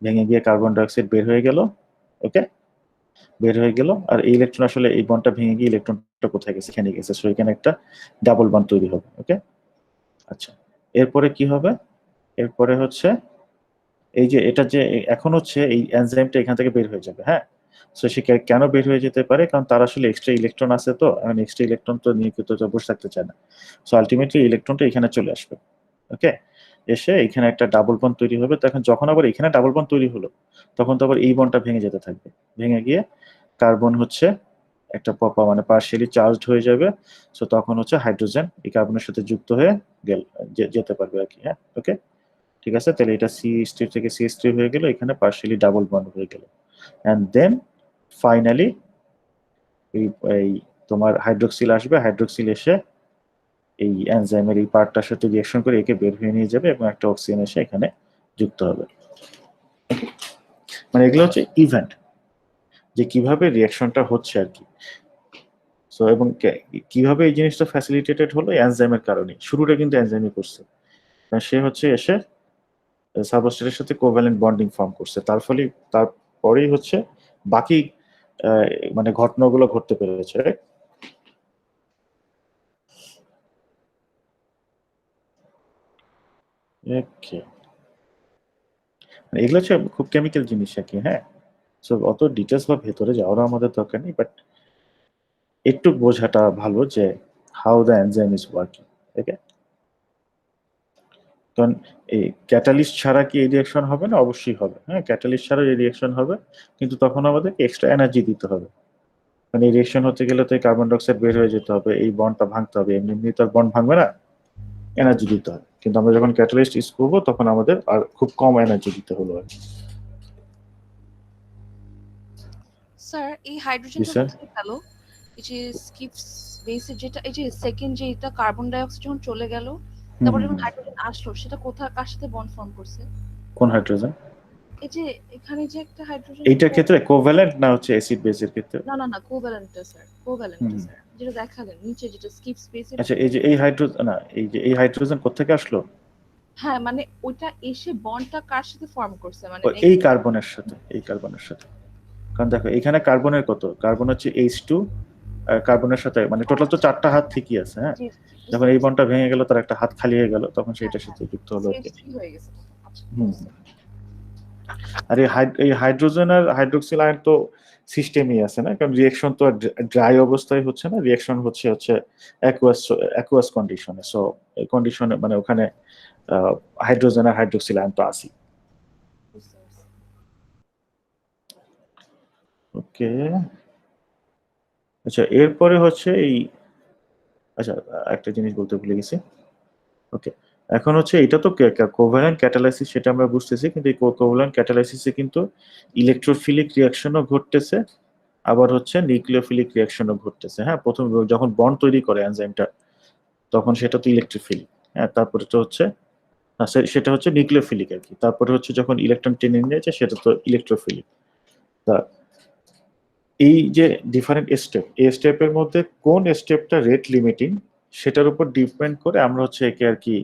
Speaker 1: ভেঙে গিয়ে কার্বন ডাইঅক্সাইড বের হয়ে গেল। ওকে, বের হয়ে গেল, আর এই ইলেকট্রন আসলে এই বন্ডটা ভেঙে গিয়ে ইলেকট্রনটা কোথায় গেছে? এখানে গেছে, সো এখানে একটা ডাবল বন্ড তৈরি হবে। ওকে, আচ্ছা, এরপরে কি হবে? এরপরে হচ্ছে এই যে এটা যে এখন হচ্ছে এই এনজাইমটা এখান থেকে বের হয়ে যাবে, হ্যাঁ। সো সে কেন বের হয়ে যেতে পারে? কারণ তার আসলে এক্সট্রা ইলেকট্রন আছে, তো এখন এক্সট্রা ইলেকট্রন তো নিয়মিত বসে থাকতে চায় না। সো আলটিমেটলি ইলেকট্রনটা এখানে চলে আসবে। ওকে, এসে এখানে একটা ডাবল বন্ড তৈরি হবে। তো এখন যখন আবার এখানে ডাবল বন্ড তৈরি হলো, তখন তো আবার এই বন্ডটা ভেঙে যেতে থাকবে, ভেঙে গিয়ে কার্বন হচ্ছে একটা মানে পার্শিয়ালি চার্জড হয়ে যাবে। সো তখন হচ্ছে হাইড্রোজেন এই কার্বনের সাথে যুক্ত হয়ে যেতে পারবে আর কি, হ্যাঁ। ওকে, ঠিক আছে, তাহলে এটা CH3 থেকে CH3 হয়ে গেল, এখানে পার্শিয়ালি ডাবল বন্ড হয়ে গেল, এন্ড দেন ফাইনালি এই তোমার হাইড্রোক্সিল আসবে, হাইড্রোক্সিল এসে এই এনজাইমের এই পার্টটার সাথে রিঅ্যাকশন করে একে বের হয়ে নিয়ে যাবে, এবং একটা অক্সিজেন এসে এখানে যুক্ত হবে। মানে এগুলো হচ্ছে ইভেন্ট, যে কিভাবে রিঅ্যাকশনটা হচ্ছে আর কি। সো এবং কিভাবে এই জিনিসটা ফ্যাসিলিটেটেড হলো এনজাইমের কারণে। শুরুটা কিন্তু এনজাইমই করছে, সে হচ্ছে এসে সাবস্ট্রেটের সাথে কোভ্যালেন্ট বন্ডিং ফর্ম করছে, তার ফলে তারপরেই হচ্ছে বাকি মানে ঘটনাগুলো ঘটতে পেরেছে। ওকে, এগুলো হচ্ছে খুব কেমিক্যাল জিনিস আর কি, হ্যাঁ। সো অত ডিটেলস বা ভেতরে যাওয়ারও আমাদের দরকার নেই, বাট একটু বোঝাটা ভালো যে how the enzyme is working. Okay, কারণ এই ক্যাটালিস্ট ছাড়া কি এই রিঅ্যাকশন হবে না? অবশ্যই হবে, হ্যাঁ, ক্যাটালিস্ট ছাড়া এই রিঅ্যাকশন হবে, কিন্তু তখন আমাদেরকে এক্সট্রা এনার্জি দিতে হবে। মানে এই রিঅ্যাকশন হতে গেলে তো কার্বন ডাইঅক্সাইড বের হয়ে যেতে হবে, এই বন্ডটা ভাঙতে হবে, এমনি এমনি তো আর বন্ড ভাঙবে না, এনার্জি দিতে হবে। কিন্তু আমরা যখন ক্যাটালিস্ট ইউজ করবো তখন আমাদের আর খুব কম এনার্জি দিতে হলো আর কি।
Speaker 7: স্যার এই
Speaker 1: জি
Speaker 7: হাইড্রোজেনটা
Speaker 1: স্যার।
Speaker 7: কোথায় গেল? এই যে স্কিপস বেসের যেটা, এই যে সেকেন্ড যেটা কার্বন ডাই অক্সাইড যখন চলে গেল, তারপরে যখন হাইড্রোজেন আসলো, সেটা কোথায় কার সাথে বন্ড ফর্ম করছে?
Speaker 1: কোন হাইড্রোজেন?
Speaker 7: এই যে এখানে যে একটা হাইড্রোজেন,
Speaker 1: এইটার ক্ষেত্রে কোভ্যালেন্ট না হচ্ছে অ্যাসিড বেসের ক্ষেত্রে?
Speaker 7: না না না, কোভ্যালেন্টটা স্যার, কোভ্যালেন্টটা স্যার, যেটা দেখালেন নিচে, যেটা স্কিপ স্পেসের।
Speaker 1: আচ্ছা, এই যে এই হাইড্রোজেন, না, এই যে এই হাইড্রোজেন কোত্থেকে আসলো?
Speaker 7: হ্যাঁ, মানে ওইটা এসে বন্ডটা কার সাথে ফর্ম করছে, মানে
Speaker 1: এই কার্বনের সাথে, এই কার্বনের সাথে। কারণ দেখো এখানে কার্বনের কত, কার্বন হচ্ছে H2, কার্বনের সাথে মানে টোটাল তো 4টা হাত ঠিকই আছে, হ্যাঁ। যখন এই বন্ডটা ভেঙে গেল, তার একটা হাত খালি হয়ে গেল, তখন সেটার সাথে যুক্ত হলো আর কি।
Speaker 7: হয়ে গেছে। আচ্ছা,
Speaker 1: আর এই হাইড্রোজেন আর হাইড্রোক্সিল আয়ন তো সিস্টেমই আছে না, কারণ রিয়াকশন তো ড্রাই অবস্থায় হচ্ছে না, রিয়াকশন হচ্ছে অ্যাকুয়াস কন্ডিশনে। সো এই কন্ডিশনে মানে ওখানে হাইড্রোজেন আর হাইড্রোক্সিল আয়ন তো আছে।
Speaker 7: বুঝতে পারছি।
Speaker 1: ওকে, আচ্ছা এরপরে হচ্ছে এই, আচ্ছা একটা জিনিস বলতে ভুলে গেছি। ওকে, এখন হচ্ছে এটা তো কোভ্যালেন্ট ক্যাটালাইসিস, সেটা আমরা বুঝতেছি, কিন্তু এই কোভ্যালেন্ট ক্যাটালাইসিসে কিন্তু ইলেকট্রোফিলিক রিয়াকশনও ঘটতেছে, আবার হচ্ছে নিউক্লিওফিলিক রিয়াকশনও ঘটতেছে। হ্যাঁ, প্রথম যখন বন্ড তৈরি করে এনজাইমটা তখন সেটা তো ইলেকট্রোফিলিক। হ্যাঁ, তারপরে তো হচ্ছে সেটা হচ্ছে নিউক্লিওফিলিক আর কি। তারপরে হচ্ছে যখন ইলেকট্রন টেনে নিয়ে যায় সেটা তো ইলেকট্রোফিলিক। তা এই যে ডিফারেন্ট স্টেপ, এই স্টেপের মধ্যে কোন স্টেপটা রেট লিমিটিং সেটার উপর ডিপেন্ড করে আমরা হচ্ছে একে আর কি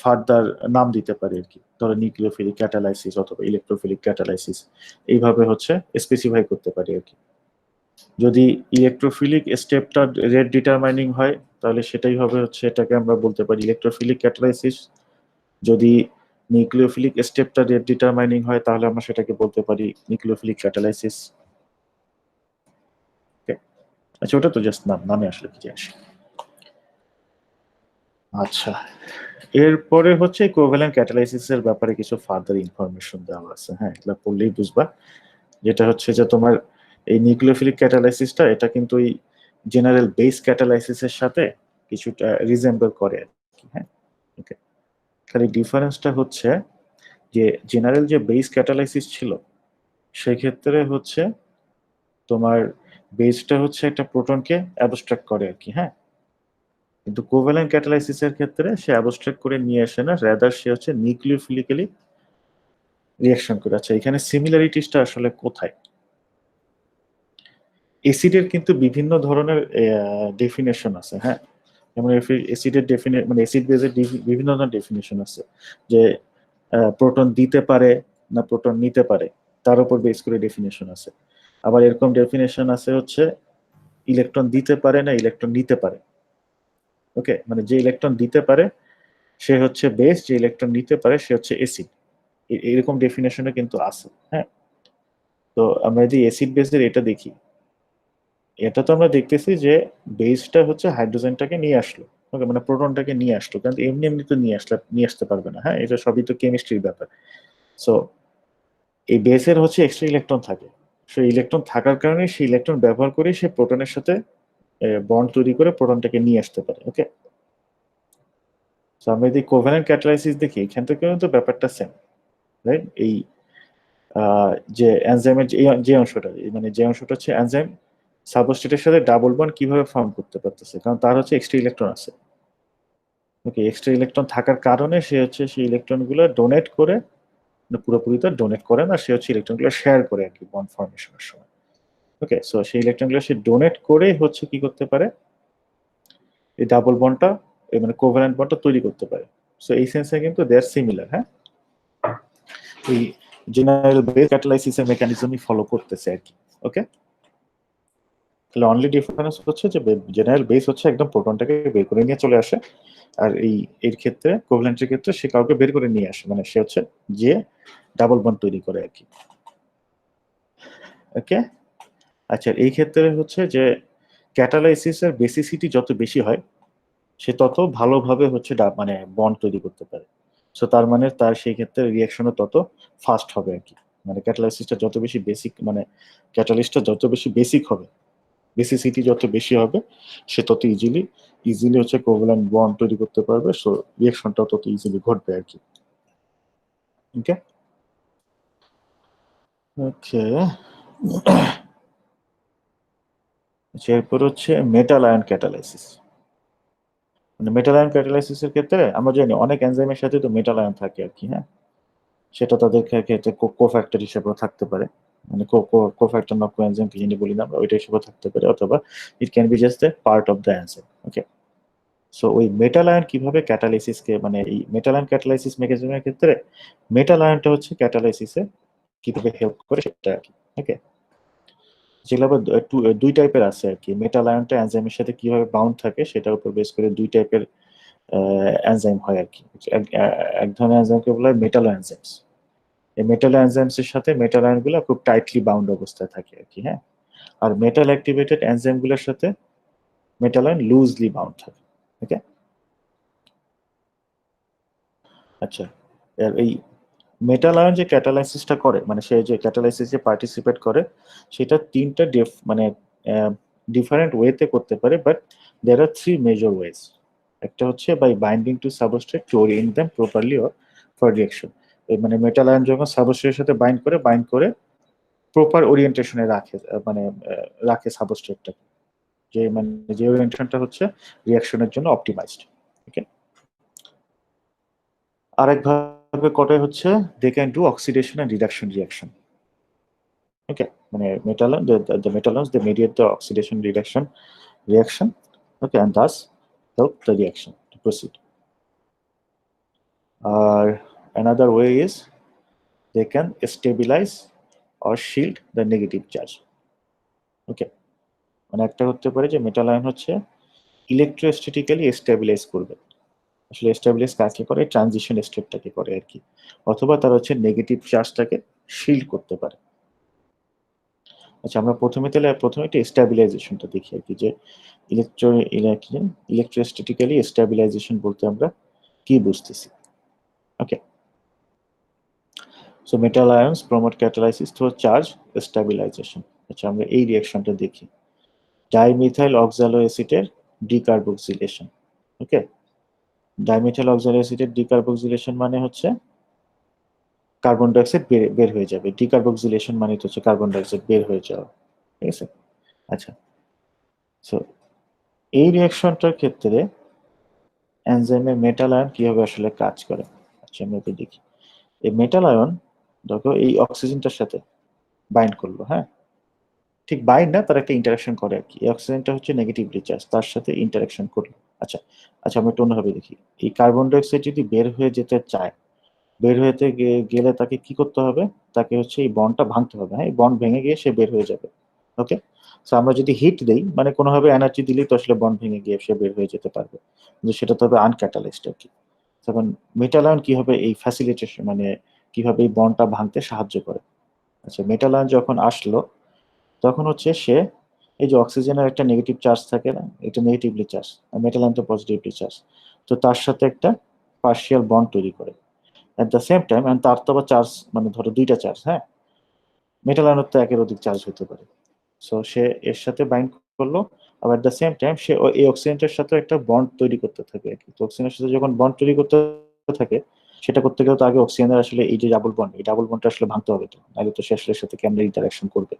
Speaker 1: ফার্দার নাম দিতে পারি আর কি। ধরো নিউক্লিওফিলিক ক্যাটালাইসিস অথবা ইলেকট্রোফিলিক ক্যাটালাইসিস, এইভাবে হচ্ছে স্পেসিফাই করতে পারি আর কি। যদি ইলেকট্রোফিলিক স্টেপটা রেট ডিটারমাইনিং হয় তাহলে সেটাই হবে হচ্ছে, এটাকে আমরা বলতে পারি ইলেকট্রোফিলিক ক্যাটালাইসিস। যদি নিউক্লিওফিলিক স্টেপটা রেট ডিটারমাইনিং হয় তাহলে আমরা সেটাকে বলতে পারি নিউক্লিওফিলিক ক্যাটালাইসিস। আচ্ছা, ওটা তো জাস্ট নামে আসলে কি আসে। আচ্ছা, এরপরে হচ্ছে কোভ্যালেন্ট ক্যাটালাইসিসের ব্যাপারে কিছু ফার্দার ইনফরমেশন দেওয়া আছে। হ্যাঁ, এগুলো পড়লেই বুঝবা। যেটা হচ্ছে যে তোমার এই নিউক্লিওফিলিক ক্যাটালাইসিসটা এটা কিন্তু এই জেনারেল বেস ক্যাটালাইসিসের সাথে কিছুটা রিজেম্বল করে আর কি। হ্যাঁ, ওকে, খালি ডিফারেন্সটা হচ্ছে যে জেনারেল যে বেস ক্যাটালাইসিস ছিল সেক্ষেত্রে হচ্ছে তোমার বেসটা হচ্ছে একটা প্রোটনকে অ্যাবস্ট্রাক্ট করে আর কি। হ্যাঁ, কিন্তু কোভ্যালেন্ট ক্যাটালাইসিসের ক্ষেত্রে সে অ্যাবস্ট্রাক্ট করে নিয়ে আসে না, রাদার সে হচ্ছে নিউক্লিওফিলিক্যালি রিঅ্যাকশন করে। আচ্ছা, এখানে সিমিলারিটিসটা আসলে কোথায়? অ্যাসিডের কিন্তু বিভিন্ন ধরনের ডেফিনেশন আছে। হ্যাঁ, যেমন অ্যাসিডের মানে অ্যাসিড বেজের বিভিন্ন ধরনের ডেফিনেশন আছে, যে প্রোটন দিতে পারে না প্রোটন নিতে পারে তার উপর বেস করে ডেফিনেশন আছে। আবার এরকম ডেফিনেশন আছে হচ্ছে ইলেকট্রন দিতে পারে না ইলেকট্রন নিতে পারে। ওকে, মানে যে ইলেকট্রন দিতে পারে সে হচ্ছে বেস, যে ইলেকট্রন নিতে পারে সে হচ্ছে অ্যাসিড। এরকম ডেফিনেশনে কিন্তু আছে। হ্যাঁ, তো আমরা যদি অ্যাসিড বেসের এটা দেখি, এটা তো আমরা দেখতেছি যে বেসটা হচ্ছে হাইড্রোজেনটাকে নিয়ে আসলো। ওকে, মানে প্রোটনটাকে নিয়ে আসলো, কিন্তু এমনি এমনি তো নিয়ে আসতে পারবে না। হ্যাঁ, এটা সবই তো কেমিস্ট্রির ব্যাপার। সো এই বেসের হচ্ছে এক্সট্রা ইলেকট্রন থাকে, সেই ইলেকট্রন থাকার কারণে সেই ইলেকট্রন ব্যবহার করে সে প্রোটনের সাথে বন্ড তৈরি করে প্রোটনটাকে নিয়ে আসতে পারে। ওকে, তো আমরা যদি কোভ্যালেন্ট ক্যাটালাইসিস দেখি এখান থেকে কিন্তু ব্যাপারটা সেম, রাইট? এই যে এনজাইমের যে অংশটা, মানে যে অংশটা হচ্ছে এনজাইম সাবস্ট্রেটের সাথে ডাবল বন্ড কিভাবে ফর্ম করতে পারতেছে, কারণ তার হচ্ছে এক্সট্রা ইলেকট্রন আছে। ওকে, এক্সট্রা ইলেকট্রন থাকার কারণে সে হচ্ছে সেই ইলেকট্রনগুলো ডোনেট করে, পুরোপুরি তো ডোনেট করে না, সে হচ্ছে ইলেকট্রনগুলো শেয়ার করে আর কি বন্ড ফর্মেশনের সময়। ওকে, সো সেই ইলেকট্রনগুলো সে ডোনেট করে হচ্ছে কি করতে পারে, এই ডাবল বন্ডটা মানে কোভ্যালেন্ট বন্ডটা তৈরি করতে পারে। সো এই সেন্সে কিন্তু দে আর সিমিলার। হ্যাঁ, এই জেনারেল বেস ক্যাটালাইসিসের মেকানিজমই ফলো করতেছে আর কি। ওকে, তাহলে অনলি ডিফারেন্স হচ্ছে যে জেনারেল বেস হচ্ছে একদম প্রোটনটাকে বের করে নিয়ে চলে আসে, আর এর ক্ষেত্রে কোভ্যালেন্টের ক্ষেত্রে সে কাউকে বের করে নিয়ে আসে, মানে সে হচ্ছে যে ডাবল বন্ড তৈরি করে আর কি। ওকে, আচ্ছা এই ক্ষেত্রে হচ্ছে যে ক্যাটালাইসিসের বেসিসিটি যত বেশি হয় সে তত ভালোভাবে হচ্ছে মানে বন্ড তৈরি করতে পারে। সো তার মানে তার সেই ক্ষেত্রে রিয়াকশনও তত ফাস্ট হবে আর কি। মানে ক্যাটালাইসিসটা যত বেশি বেসিক, মানে ক্যাটালিস্টটা যত বেশি বেসিক হবে, বেসিসিটি যত বেশি হবে সে তত ইজিলি হচ্ছে কোভ্যালেন্ট বন্ড তৈরি করতে পারবে। সো রিয়াকশনটাও তত ইজিলি ঘটবে আর কি। ওকে, ওকে, এরপর হচ্ছে মেটাল আয়ন ক্যাটালাইসিস। মানে মেটাল আয়ন ক্যাটালাইসিসের ক্ষেত্রে আমরা জানি অনেক এনজাইমের সাথে তো মেটাল আয়ন থাকে আর কি। হ্যাঁ, সেটা তাদের ক্ষেত্রে কোফ্যাক্টর হিসেবেও থাকতে পারে, মানে কোফ্যাক্টর নক এনজাইম কি যিনি বলি না আমরা, ওইটা হিসেবে থাকতে পারে, অথবা it can be just a part of the enzyme. Okay, so ওই মেটাল আয়ন কিভাবে ক্যাটালাইসিসকে, মানে এই মেটাল আয়ন ক্যাটালাইসিস মেকানিজমের ক্ষেত্রে মেটাল আয়নটা হচ্ছে ক্যাটালাইসিসে কিভাবে হেল্প করে সেটা আর কি। ওকে, যেগুলো আবার দুই টাইপের আছে আর কি। মেটাল আয়নটা এনজাইমের সাথে কিভাবে বাউন্ড থাকে সেটার উপর বেস করে দুই টাইপের এনজাইম হয় আর কি। এক ধরনের এনজাইমকে বলা হয় মেটালো এনজাইমস, এই মেটাল এনজাইমস এর সাথে মেটাল আয়নগুলো খুব টাইটলি বাউন্ড অবস্থায় থাকে আর কি, হ্যাঁ। আর মেটাল অ্যাক্টিভেটেড এনজাইমগুলোর সাথে মেটাল আয়ন লুজলি বাউন্ড থাকে। ওকে, আচ্ছা। আর এই মেটাল আয়ন যে ক্যাটালাইসিসটা করে, মানে সে যে ক্যাটালাইসিসে পার্টিসিপেট করে, সেটা তিনটা মানে ডিফারেন্ট ওয়েতে করতে পারে, but there are three major ways. একটা হচ্ছে by binding to substrate to orient them properly or for reaction. মানে মেটাল আয়ন যখন সাবস্ট্রেটের সাথে বাইন্ড করে প্রপার ওরিয়েন্টেশনে রাখে, মানে রাখে সাবস্ট্রেটটাকে, যে ওরিয়েন্টেশনটা হচ্ছে রিঅ্যাকশনের জন্য অপটিমাইজড। ওকে, আরেকভাবে কটাই হচ্ছে they can do oxidation and reduction reaction. Okay, মানে metal the metal ions they mediate the oxidation reduction reaction, okay, and thus help the reaction to proceed. Or another way is they can stabilize or shield the negative charge. Okay, মানে একটা হতে পারে যে metal ion হচ্ছে ইলেকট্রোস্ট্যাটিক্যালি stabilise করবে। আসলে stabilise কাকে করে? ট্রানজিশন স্টেটটাকে করে আর কি। অথবা তার হচ্ছে নেগেটিভ চার্জটাকে শিল্ড করতে পারে। আচ্ছা, আমরা প্রথমে একটা স্ট্যাবিলাইজেশনটা দেখি আর কি, যে ইলেকট্রোস্ট্যাটিক্যালি স্ট্যাবিলাইজেশন বলতে আমরা কি বুঝতেছি। Okay, so metal ions promote catalysis through charge stabilisation. আচ্ছা, আমরা এই রিঅ্যাকশনটা দেখি, ডাইমিথাইল অক্সালোএসিডের ডিকার্বক্সিলেশন। ওকে, ডাইমিথাইল অক্সালোএসিডের ডিকার্বক্সিলেশন মানে হচ্ছে কার্বন ডাইঅক্সাইড বের হয়ে যাবে। ডিকার্বক্সিলেশন মানে হচ্ছে কার্বন ডাইঅক্সাইড বের হয়ে যাওয়া। ঠিক আছে, আচ্ছা। সো এই রিঅ্যাকশনটার ক্ষেত্রে এনজাইমের মেটাল আয়ন কিভাবে আসলে কাজ করে, আচ্ছা আমরা একটু দেখি। এই মেটাল আয়ন দেখো এই অক্সিজেনটার সাথে বাইন্ড করলো, হ্যাঁ, ঠিক বাইন্ড না, তার একটা ইন্টারাকশন করে আর কি। এই অক্সিজেনটা হচ্ছে নেগেটিভলি চার্জ, তার সাথে ইন্টারাকশন করলো। আচ্ছা আচ্ছা, আমরা একটু অন্যভাবে দেখি। এই কার্বন ডাইঅক্সাইড যদি বের হয়ে যেতে চায়, বের হতে গেলে তাকে কি করতে হবে? তাকে হচ্ছে এই বন্ডটা ভাঙতে হবে, হ্যাঁ, এই বন্ড ভেঙে গিয়ে সে বের হয়ে যাবে। ওকে, সো আমরা যদি হিট দেই, মানে কোনোভাবে এনার্জি দিলেই তো আসলে বন্ড ভেঙে গিয়ে সে বের হয়ে যেতে পারবে, কিন্তু সেটা তো হবে আনক্যাটালাইজড আর কি। তখন মেটাল আয়ন কিভাবে এই ফ্যাসিলিটেশন, মানে কিভাবে এই বন্ডটা ভাঙতে সাহায্য করে? আচ্ছা, মেটাল আয়ন যখন আসলো, তখন হচ্ছে সে এই যে অক্সিজেনের একটা নেগেটিভ চার্জ থাকে না, এটা নেগেটিভলি চার্জ, আর মেটাল আয়ন তো পজিটিভলি চার্জ, তো তার সাথে একটা পার্শিয়াল বন্ড তৈরি করে। এট দ্য সেম টাইম, তার তো আবার চার্জ, মানে ধরো দুইটা চার্জ, হ্যাঁ, মেটাল আয়নের তো একের অধিক চার্জ হতে পারে। সো সে এর সাথে বাইন্ড করলো, আবার এট দ্য সেম টাইম সে এই অক্সিজেনটার সাথে একটা বন্ড তৈরি করতে থাকে আর কি। তো অক্সিজেনের সাথে যখন বন্ড তৈরি করতে থাকে, সেটা করতে গেলে তো আগে অক্সিজেনের আসলে এই যে ডাবল বন্ড, এই ডাবল বন্ডটা আসলে ভাঙতে হবে, তো নাহলে তো সে আসলে এর সাথে কেমন ইন্টারাকশন করবে।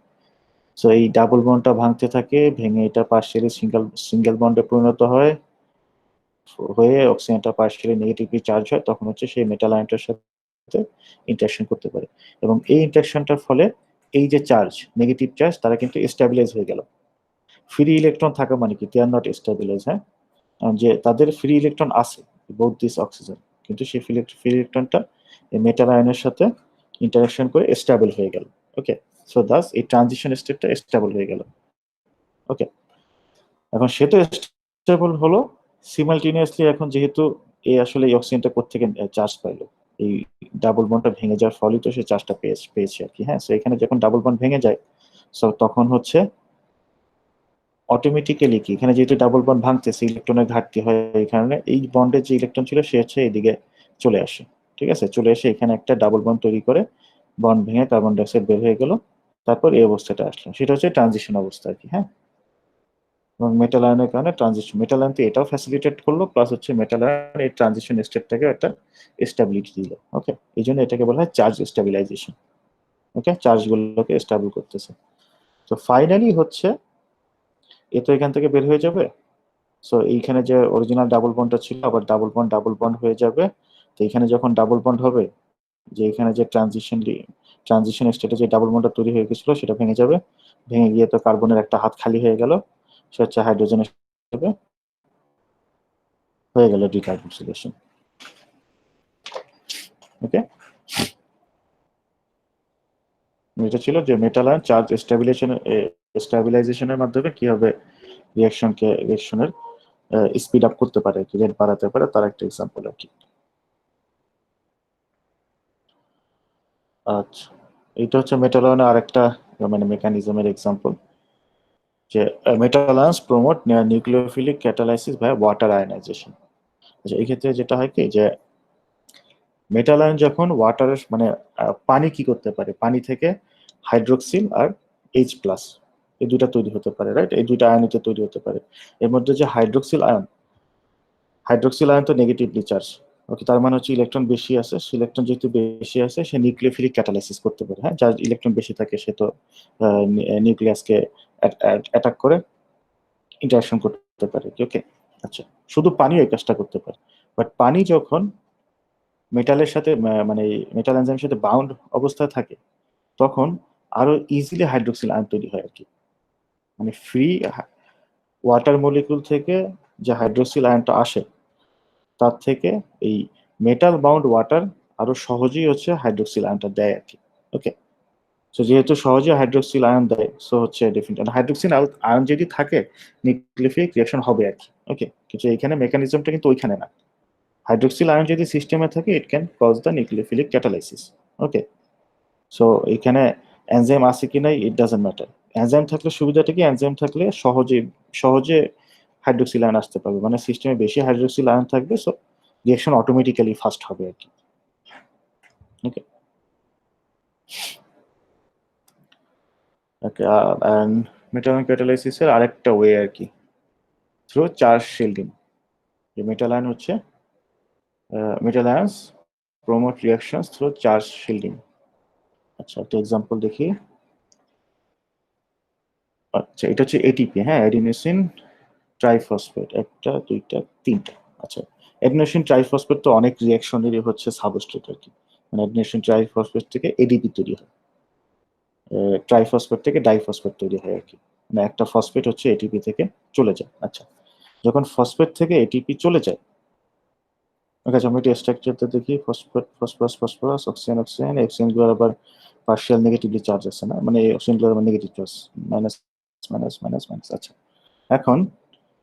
Speaker 1: সো এই ডাবল বন্ডটা ভাঙতে থাকে, ভেঙে এটা পার্শিয়ালি সিঙ্গেল বন্ডে পরিণত হয়, হয়ে অক্সিজেনটা পার্শিয়ালি নেগেটিভলি চার্জ হয়, তখন হচ্ছে সেই মেটাল আয়নটার সাথে ইন্টারঅ্যাকশন করতে পারে। এবং এই ইন্টারঅ্যাকশনটার ফলে এই যে চার্জ, নেগেটিভ চার্জ, তারা কিন্তু স্ট্যাবিলাইজ হয়ে গেল। ফ্রি ইলেকট্রন থাকা মানে কি? দে আর নট স্ট্যাবিলাইজ, হ্যাঁ, যে তাদের ফ্রি ইলেকট্রন আছে বোথ দিস অক্সিজেন, কিন্তু সেই ফ্রি ইলেকট্রনটা এই মেটাল আয়নের সাথে ইন্টারঅ্যাকশন করে স্টেবল হয়ে গেল। ওকে, সো দাস এই ট্রানজিশন স্টেটটা স্টেবল হয়ে গেল। ওকে, এখন সে তো স্টেবল হলো, সিমালটেনিয়াসলি এখন যেহেতু এই আসলে এই অক্সিজেনটা কোত্থেকে চার্জ পাইলো, এই ডাবল বন্ডটা ভেঙে যাওয়ার ফলেই তো সে চার্জটা পেয়েছে আর কি, হ্যাঁ। সো এখানে যখন ডাবল বন্ড ভেঙে যায়, সো তখন হচ্ছে অটোমেটিক্যালি কি, এখানে যেহেতু ডাবল বন্ড ভাঙতেছে, ইলেকট্রনের ঘাটতি হয়, এই কারণে এই বন্ডের যে ইলেকট্রন ছিল সে হচ্ছে এদিকে চলে আসে। ঠিক আছে, চলে এসে এখানে একটা ডাবল বন্ড তৈরি করে বন্ড ভেঙে কার্বন ডাইঅক্সাইড বের হয়ে গেল, তারপর এই অবস্থাটা আসলো, সেটা হচ্ছে ট্রানজিশন অবস্থা আর কি, হ্যাঁ। এবং মেটাল আয়নের কারণে ট্রানজিশন, মেটাল আয়ন তো এটাও ফ্যাসিলিটেট করলো, প্লাস হচ্ছে মেটাল আয়ন এই ট্রানজিশন স্টেটটাকে একটা স্টেবিলিটি দিল। ওকে, এই জন্য এটাকে বলা হয় চার্জ স্টেবিলাইজেশন। ওকে, চার্জগুলোকে স্টেবল করতেছে। তো ফাইনালি হচ্ছে এ তো এখান থেকে বের হয়ে যাবে। সো এইখানে যে অরিজিনাল ডাবল বন্ডটা ছিল, আবার ডাবল বন্ড হয়ে যাবে। তো এখানে যখন ডাবল বন্ড হবে, যে এখানে যে ট্রানজিশন স্টেটে যে ডাবল বন্ডটা তৈরি হয়ে গেছিল, সেটা ভেঙে যাবে। ভেঙে গিয়ে তো কার্বনের একটা হাত খালি হয়ে গেল, সে হচ্ছে হাইড্রোজেনের সাথে হয়ে গেল ডিকার্বক্সিলেশন। ওকে, এটা ছিল যে মেটাল আয়ন চার্জ স্টেবিলাইজেশনের মাধ্যমে কিভাবে রিঅ্যাকশনের স্পিড আপ করতে পারে, কি রেট বাড়াতে পারে, তার একটা এক্সাম্পল আর কি। আচ্ছা, এটা হচ্ছে মেটাল আয়নের আরেকটা মানে মেকানিজমের এক্সাম্পল, যে metal ions promote nucleophilic catalysis by water ionisation. আচ্ছা, এই ক্ষেত্রে যেটা হয় কি, যে মেটাল আয়ন যখন ওয়াটারের মানে পানি কি করতে পারে, পানি থেকে হাইড্রোক্সিল আর H+, এই দুইটা তৈরি হতে পারে, রাইট? এই দুইটা আয়নিতে তৈরি হতে পারে। এর মধ্যে যে হাইড্রোক্সিল আয়ন তো নেগেটিভলি চার্জ, ওকে, তার মানে হচ্ছে ইলেকট্রন বেশি আছে, ইলেকট্রন যেহেতু বেশি আছে সে নিউক্লিওফিলিক ক্যাটালাইসিস করতে পারে, হ্যাঁ, যার ইলেকট্রন বেশি থাকে সে তো নিউক্লিয়াসকে অ্যাটাক করে ইন্টারাকশন করতে পারে, ওকে। আচ্ছা, শুধু পানিও এই কাজটা করতে পারে, বাট পানি যখন মেটালের সাথে মানে মেটাল এনজাইমের সাথে বাউন্ড অবস্থায় থাকে তখন আরো ইজিলি হাইড্রোক্সিল আয়ন তৈরি হয় আর কি। মানে ফ্রি ওয়াটার মলিকুল থেকে যে হাইড্রোক্সিল আয়নটা আসে তার থেকে এই মেটাল বাউন্ড ওয়াটার আরো সহজেই হচ্ছে হাইড্রোক্সিল আয়নটা দেয় আর কি, ওকে। সো যেহেতু সহজে হাইড্রোক্সিল আয়ন দেয়, সো হচ্ছে ডেফিনেট হাইড্রোক্সিল আয়ন যদি থাকে নিউক্লিওফিলিক রিঅ্যাকশন হবে আর কি, ওকে। কিন্তু এখানে মেকানিজমটা কিন্তু ওইখানে না। হাইড্রোক্সিল আয়ন যদি সিস্টেমে থাকে it can cause the nucleophilic catalysis, okay. So এখানে এনজাইম আছে কি নাই ইট ডাজন্ট ম্যাটার। এনজাইম থাকলে সুবিধাটা কি, এনজাইম থাকলে সহজে সহজে হাইড্রোক্সিল আয়ন আসতে পারবে, মানে সিস্টেমে বেশি হাইড্রোক্সিল আয়ন থাকবে, সো রিঅ্যাকশন অটোমেটিক্যালি ফাস্ট হবে আর কি, ওকে। ওকে, অ্যান্ড মেটাল ক্যাটালাইসিসের আরেকটা ওয়ে আর কি, থ্রু চার্জ শিল্ডিং। যে মেটাল আয়ন হচ্ছে metal ions promote reactions through charge shielding. আচ্ছা, একটা এক্সাম্পল দেখি। আচ্ছা, এটা হচ্ছে এটিপি, হ্যাঁ, অ্যাডিনোসিন ট্রাইফসফেট, একটা দুইটা তিনটা। আচ্ছা, অ্যাডিনোসিন ট্রাইফসফেট তো অনেক রিঅ্যাকশনেরই হচ্ছে সাবস্ট্রেট আর কি, মানে অ্যাডিনোসিন ট্রাইফসফেট থেকে এডিপি তৈরি হয়, ট্রাইফসফেট থেকে ডাইফসফেট তৈরি হয় আর কি, মানে একটা ফসফেট হচ্ছে এটিপি থেকে চলে যায়। আচ্ছা, যখন ফসফেট থেকে এটিপি চলে যায়, ওকে, আমরা একটু স্ট্রাকচারটা দেখি। Phosphate, phosphorus, phosphorus, oxygen, oxygen, oxygen গুলো আবার পার্শিয়াল নেগেটিভলি চার্জ আছে না, মানে অক্সিজেন গুলো আবার negative charge, minus minus minus minus. আচ্ছা, এখন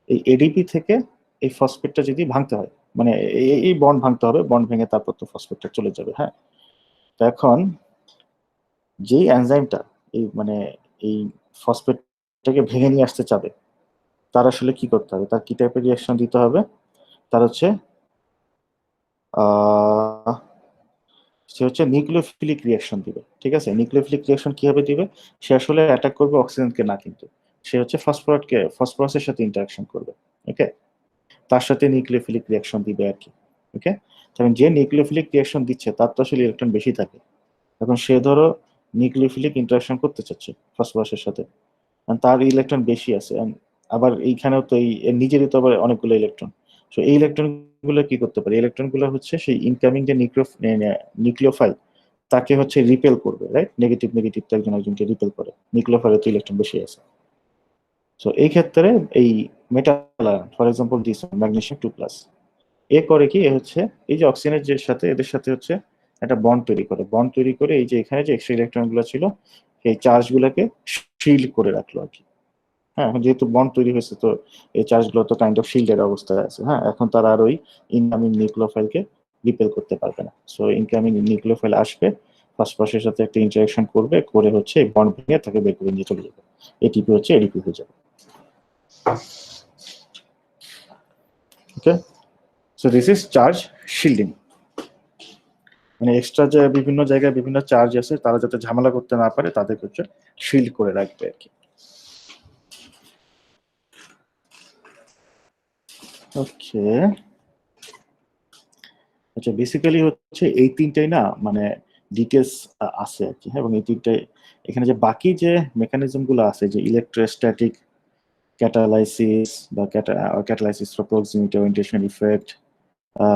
Speaker 1: এই এডিপি থেকে এই ফসফেটটা যদি ভাঙতে হয়, মানে এই বন্ড ভাঙতে হবে, বন্ড ভেঙে তারপর তো ফসফেটটা চলে যাবে, হ্যাঁ। তো এখন যেই এনজাইমটা এই মানে এই ফসফেটটাকে ভেঙে নিয়ে আসতে চাবে, তার আসলে কি করতে হবে, তার কি টাইপের রিয়াকশন দিতে হবে? তার হচ্ছে সে হচ্ছে নিউক্লিওফিলিক রিয়াকশন দিবে, ঠিক আছে। নিউক্লিওফিলিক রিয়াকশন কিভাবে দিবে? সে আসলে অ্যাটাক করবে অক্সিজেনকে না, কিন্তু সে হচ্ছে ফসফরাসের সাথে ইন্টারাকশন করবে, ওকে, তার সাথে নিউক্লিওফিলিক রিয়াকশন দিবে আর কি, ওকে। তখন যে নিউক্লিওফিলিক রিয়াকশন দিচ্ছে তার তো আসলে ইলেকট্রন বেশি থাকে, এখন সে ধরো নিউক্লিওফিলিক ইন্টারাকশন করতে চাচ্ছে ফসফরাসের সাথে, তার ইলেকট্রন বেশি আছে, আবার এইখানেও তো এর নিজেরই তো আবার অনেকগুলো ইলেকট্রন। সো এই ইলেকট্রন গুলো কি করতে পারে, ইলেকট্রন গুলো হচ্ছে সেই ইনকামিং যে নিউক্লিওফাইল তাকে হচ্ছে রিপেল করবে, রাইট? নেগেটিভ নেগেটিভ তো একজন একজনকে রিপেল করে, নিউক্লিওফাইলে তো ইলেকট্রন বেশি আছে। সো এই ক্ষেত্রে এই metal ion, for example this magnesium 2+, এ করে কি, এ হচ্ছে এই যে অক্সিজেনের যে সাথে এদের সাথে হচ্ছে একটা বন্ড তৈরি করে, বন্ড তৈরি করে এই যে এখানে যে এক্সট্রা ইলেকট্রন গুলো ছিল এই চার্জ গুলাকে শিল্ড করে রাখলো আর কি, হ্যাঁ। এখন যেহেতু বন্ড তৈরি হয়েছে তো এই চার্জ গুলো তো কাইন্ড অফ শিল্ডের অবস্থায় আছে, হ্যাঁ। এখন তারা আর ওই ইনকামিং নিউক্লিওফাইলকে রিপেল করতে পারবে না। সো ইনকামিং নিউক্লিওফাইল আসবে, ফসফরাসের সাথে একটা ইন্টারাকশন করবে, করে হচ্ছে এই বন্ড ভেঙে তাকে বের করে নিয়ে চলে যাবে, এটিপি হচ্ছে এডিপি হয়ে যাবে, okay. So this is charge shielding, মানে এক্সট্রা যে বিভিন্ন জায়গায় বিভিন্ন চার্জ আছে তারা যাতে ঝামেলা করতে না পারে তাদেরকে হচ্ছে শিল্ড করে রাখবে আর কি, ওকে। আচ্ছা, বেসিক্যালি হচ্ছে এই তিনটাই না মানে ডিটেলস আছে আর কি, হ্যাঁ। এবং এই তিনটাই এখানে যে বাকি যে মেকানিজম গুলো আছে, যে ইলেকট্রোস্ট্যাটিক ক্যাটালাইসিস বা ক্যাটালাইসিস for proximity orientation effect,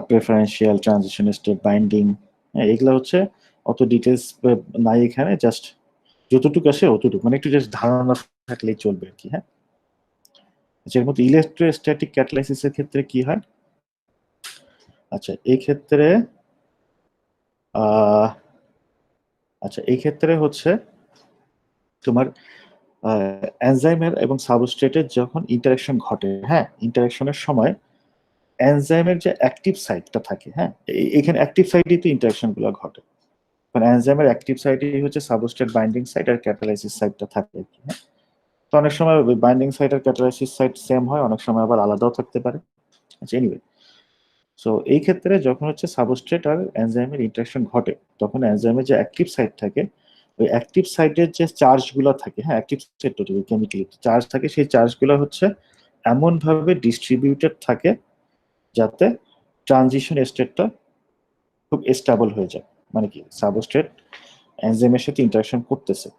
Speaker 1: preferential transition state binding, এগুলো হচ্ছে অত ডিটেলস নাই এখানে, জাস্ট যতটুকু আসে অতটুকু, মানে একটু জাস্ট ধারণা থাকলেই চলবে আর কি, হ্যাঁ। এর মধ্যে ইলেকট্রোস্ট্যাটিক ক্যাটালাইসিসের ক্ষেত্রে কি হয়? আচ্ছা, এই ক্ষেত্রে আচ্ছা এই ক্ষেত্রে হচ্ছে তোমার এনজাইমের এবং সাবস্ট্রেটের যখন ইন্টারাকশন ঘটে, হ্যাঁ, ইন্টারাকশনের সময় এনজাইমের যে অ্যাক্টিভ সাইটটা থাকে, হ্যাঁ, এখানে অ্যাক্টিভ সাইটেই তো ইন্টারাকশন গুলো ঘটে, কারণ এনজাইমের অ্যাক্টিভ সাইটই হচ্ছে সাবস্ট্রেট বাইন্ডিং সাইট আর ক্যাটালাইসিস সাইটটা থাকে আর কি, হ্যাঁ। তো অনেক সময় বাইন্ডিং সাইট আর ক্যাটালাইসিস সাইট সেম হয়, অনেক সময় আবার আলাদাও থাকতে পারে। আচ্ছা, এনিওয়ে, সো এই ক্ষেত্রে যখন হচ্ছে সাবস্ট্রেট আর এনজাইমের ইন্টারাকশন ঘটে, তখন এনজাইমের যে অ্যাক্টিভ সাইট থাকে, ওই অ্যাক্টিভ সাইটের যে চার্জগুলো থাকে, হ্যাঁ, অ্যাক্টিভ সাইট তো কেমিক্যালি চার্জ থাকে, সেই চার্জগুলো হচ্ছে এমন ভাবে ডিস্ট্রিবিউটেড থাকে যাতে ট্রানজিশন স্টেটটা খুব স্টেবল হয়ে যায়। মানে কি, সাবস্ট্রেট এনজাইমের সাথে ইন্টারাকশন করতেছে।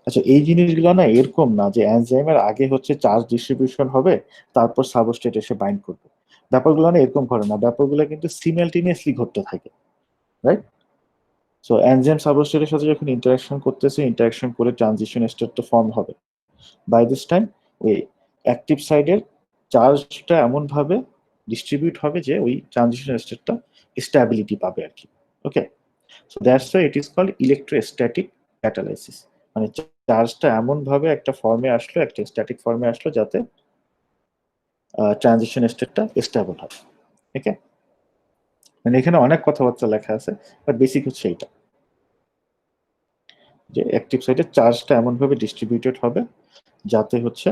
Speaker 1: আচ্ছা, এই জিনিসগুলো না এরকম না যে এনজাইমের আগে হচ্ছে চার্জ ডিস্ট্রিবিউশন হবে, তারপর সাবস্ট্রেট এসে বাইন্ড করবে। ব্যাপারগুলো না এরকম ঘটে না, ব্যাপারগুলো কিন্তু সিমিলটেনিয়াসলি ঘটতে থাকে, রাইট? সো এনজাইম সাবস্ট্রেটের সাথে যখন ইন্টারাকশন করতেছে, ইন্টারাকশন করে ট্রানজিশন স্টেটটা ফর্ম হবে। বাই দিস টাইম ওই অ্যাক্টিভ সাইডের চার্জটা এমন ভাবে ডিস্ট্রিবিউট হবে যে ওই ট্রানজিশন স্টেটটা স্ট্যাবিলিটি পাবে আর কি। Okay, so that's why it is called electrostatic catalysis. মানে চার্জটা এমন ভাবে একটা ফর্মে আসলো, একটা স্ট্যাটিক ফর্মে আসলো যাতে ট্রানজিশন স্টেটটা স্টেবল হয়। ওকে, মানে এখানে অনেক কথাবার্তা লেখা আছে, বাট বেসিক হচ্ছে এইটা, যে অ্যাক্টিভ সাইডের চার্জটা এমন ভাবে ডিস্ট্রিবিউটেড হবে যাতে হচ্ছে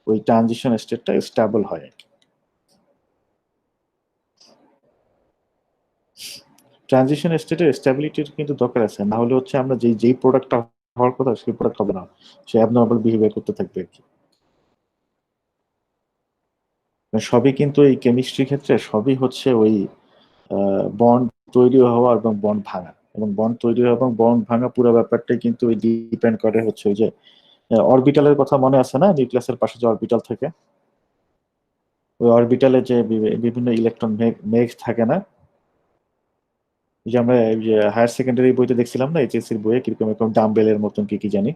Speaker 1: ওই ট্রানজিশন স্টেটটা স্টেবল হয়। ট্রানজিশন স্টেটের স্টেবিলিটির কিন্তু দরকার আছে, না হলে হচ্ছে আমরা যেই প্রোডাক্টটা হওয়ার কথা সেই প্রোডাক্ট হবে না, সে অ্যাবনর্মাল বিহেভিয়ার করতে থাকবে আর কি। সবই কিন্তু এই কেমিস্ট্রি ক্ষেত্রে সবই হচ্ছে ওই বন্ড তৈরি হওয়া এবং বন্ড ভাঙা, এবং বন্ড তৈরি হওয়া এবং বন্ড ভাঙা পুরো ব্যাপারটাই কিন্তু ওই ডিপেন্ড করে হচ্ছে ওই যে অরবিটালের কথা মনে আছে না, নিউক্লিয়াসের পাশে যে অরবিটাল থাকে, ওই অরবিটালে যে বিভিন্ন ইলেকট্রন মেঘ থাকে না, যে আমরা হায়ার সেকেন্ডারি বইতে দেখছিলাম না, এইচএসসির বইয়ে কিরকম এরকম ডাম্বেলের মতন কি কি জানি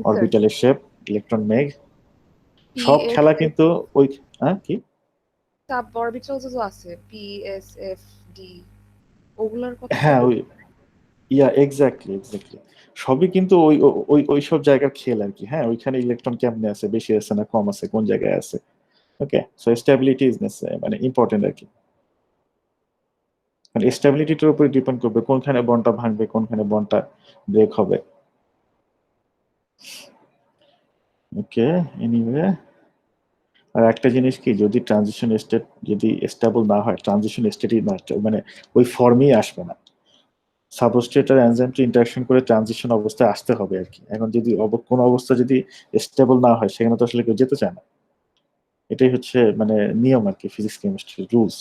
Speaker 1: অরবিটালের শেপ, ইলেকট্রন মেঘ, সব খেলা কিন্তু ওই, হ্যাঁ কি
Speaker 7: সাব অরবিটালস তো আছে, PSF D, ওগুলোর কথা
Speaker 1: হ্যাঁ ওই এক্স্যাক্টলি সবই কিন্তু ওই ওই ওই সব জায়গার খেল আর কি, হ্যাঁ। ওইখানে ইলেকট্রন কেমনে আছে, বেশি আছে না কম আছে, কোন জায়গায় আছে। ওকে, সো স্টেবিলিটি ইজ মানে ইম্পর্টেন্ট আর কি। মানে স্টেবিলিটিটার উপরে ডিপেন্ড করবে কোনখানে বন্ডটা ভাঙবে, কোনখানে বন্ডটা ব্রেক হবে। ওকে, এনিওয়ে, আর একটা জিনিস কি, যদি ট্রানজিশন স্টেট যদি স্টেবল না হয়, ট্রানজিশন স্টেটই না, মানে ওই ফর্মেই আসবে না। সাবস্ট্রেট আর এনজাইমটি ইন্টারাকশন করে ট্রানজিশন অবস্থায় আসতে হবে আর কি। এখন যদি কোনো অবস্থা যদি স্টেবল না হয়, সেখানে তো আসলে কেউ যেতে চায় না। এটাই হচ্ছে মানে নিয়ম আর কি, ফিজিক্স কেমিস্ট্রি রুলস।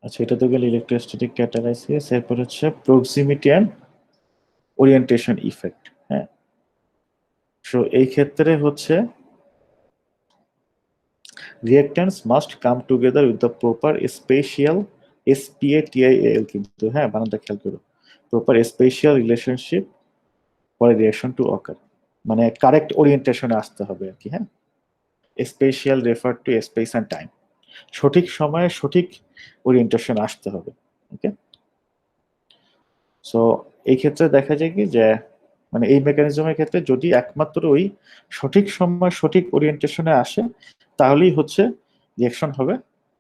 Speaker 1: আচ্ছা, এটা তো গেল ইলেকট্রোস্ট্যাটিক ক্যাটালাইসিস। এরপর হচ্ছে প্রক্সিমিটি অ্যান্ড ওরিয়েন্টেশন ইফেক্ট, হ্যাঁ। সো এই ক্ষেত্রে হচ্ছে reactants must come together with the proper spatial SPATIAL, কিন্তু হ্যাঁ বানানটা খেয়াল করো, proper spatial relationship for reaction to occur, মানে কারেক্ট ওরিয়েন্টেশনে আসতে হবে আর কি, হ্যাঁ। Spatial refer to space and time, সঠিক সময়ে সঠিক ওরিয়েন্টেশন আসতে হবে। ওকে, সো এই ক্ষেত্রে দেখা যায় কি যে মানে এই মেকানিজমের ক্ষেত্রে যদি একমাত্র ওই সঠিক সময় সঠিক ওরিয়েন্টেশনে আসে, তাহলেই হচ্ছে রিঅ্যাকশন হবে,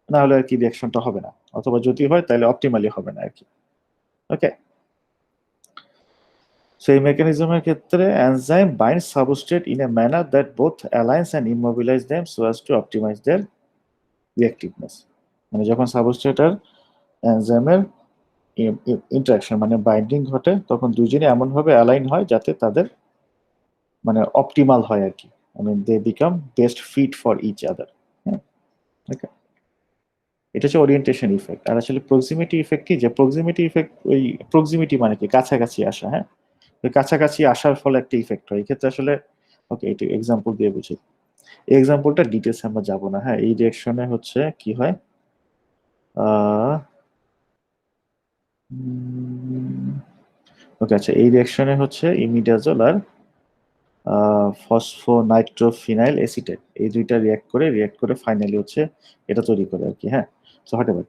Speaker 1: না হলে আর কি রিঅ্যাকশনটা হবে না, অথবা যদি হয় তাহলে অপটিমালি হবে না আর কি। ওকে, সেই মেকানিজমের ক্ষেত্রে enzyme bind substrate in a manner that both aligns and immobilise them so as to optimise their reactiveness. মানে যখন সাবস্ট্রেট আর এনজাইমের ইন্টারাকশন মানে বাইন্ডিং ঘটে, তখন দুজনে এমন ভাবে অ্যালাইন হয় যাতে তাদের মানে অপটিমাল হয় আর কি, মানে they become best fit for each other. হ্যাঁ, ওকে, এটা হচ্ছে ওরিয়েন্টেশন ইফেক্ট। আর আসলে প্রক্সিমিটি ইফেক্ট কি, যে প্রক্সিমিটি ইফেক্ট, ওই প্রক্সিমিটি মানে কি কাছাকাছি আসা, হ্যাঁ। ওই কাছাকাছি আসার ফলে একটা ইফেক্ট হয়। এক্ষেত্রে আসলে ওকে, এটা এক্সাম্পল দিয়ে বুঝি। এই এক্সাম্পলটা ডিটেলস আমরা যাব না, হ্যাঁ। এই রিঅ্যাকশনে হচ্ছে কি হয়, ওকে, আচ্ছা, এই রিঅ্যাকশনে হচ্ছে ইমিডাজোল আর ফসফোনাইট্রোফিনাইল অ্যাসিটেট, এই দুইটা রিঅ্যাক্ট করে ফাইনালি হচ্ছে এটা তৈরি করে আর কি, হ্যাঁ। সো হোয়াটএভার,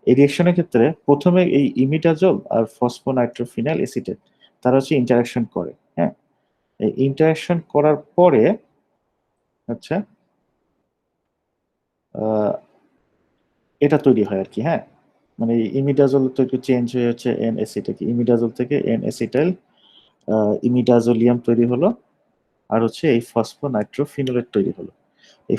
Speaker 1: এই রিঅ্যাকশনের ক্ষেত্রে প্রথমে এই ইমিডাজোল আর ফসফোনাইট্রোফিনাইল অ্যাসিটেট তারা হচ্ছে ইন্টারাকশন করে, হ্যাঁ। এই ইন্টারাকশন করার পরে হচ্ছে এটা তৈরি হয় আর কি, হ্যাঁ। মানে ইমিডাজোল তো একটু চেঞ্জ হয়ে হচ্ছে এন এসিটাইল, ইমিডাজোল থেকে এন এসিটাইল ইমিডাজোলিয়াম তৈরি হলো, আর হচ্ছে এই ফসফোনাইট্রোফিনোলেট তৈরি হলো। এই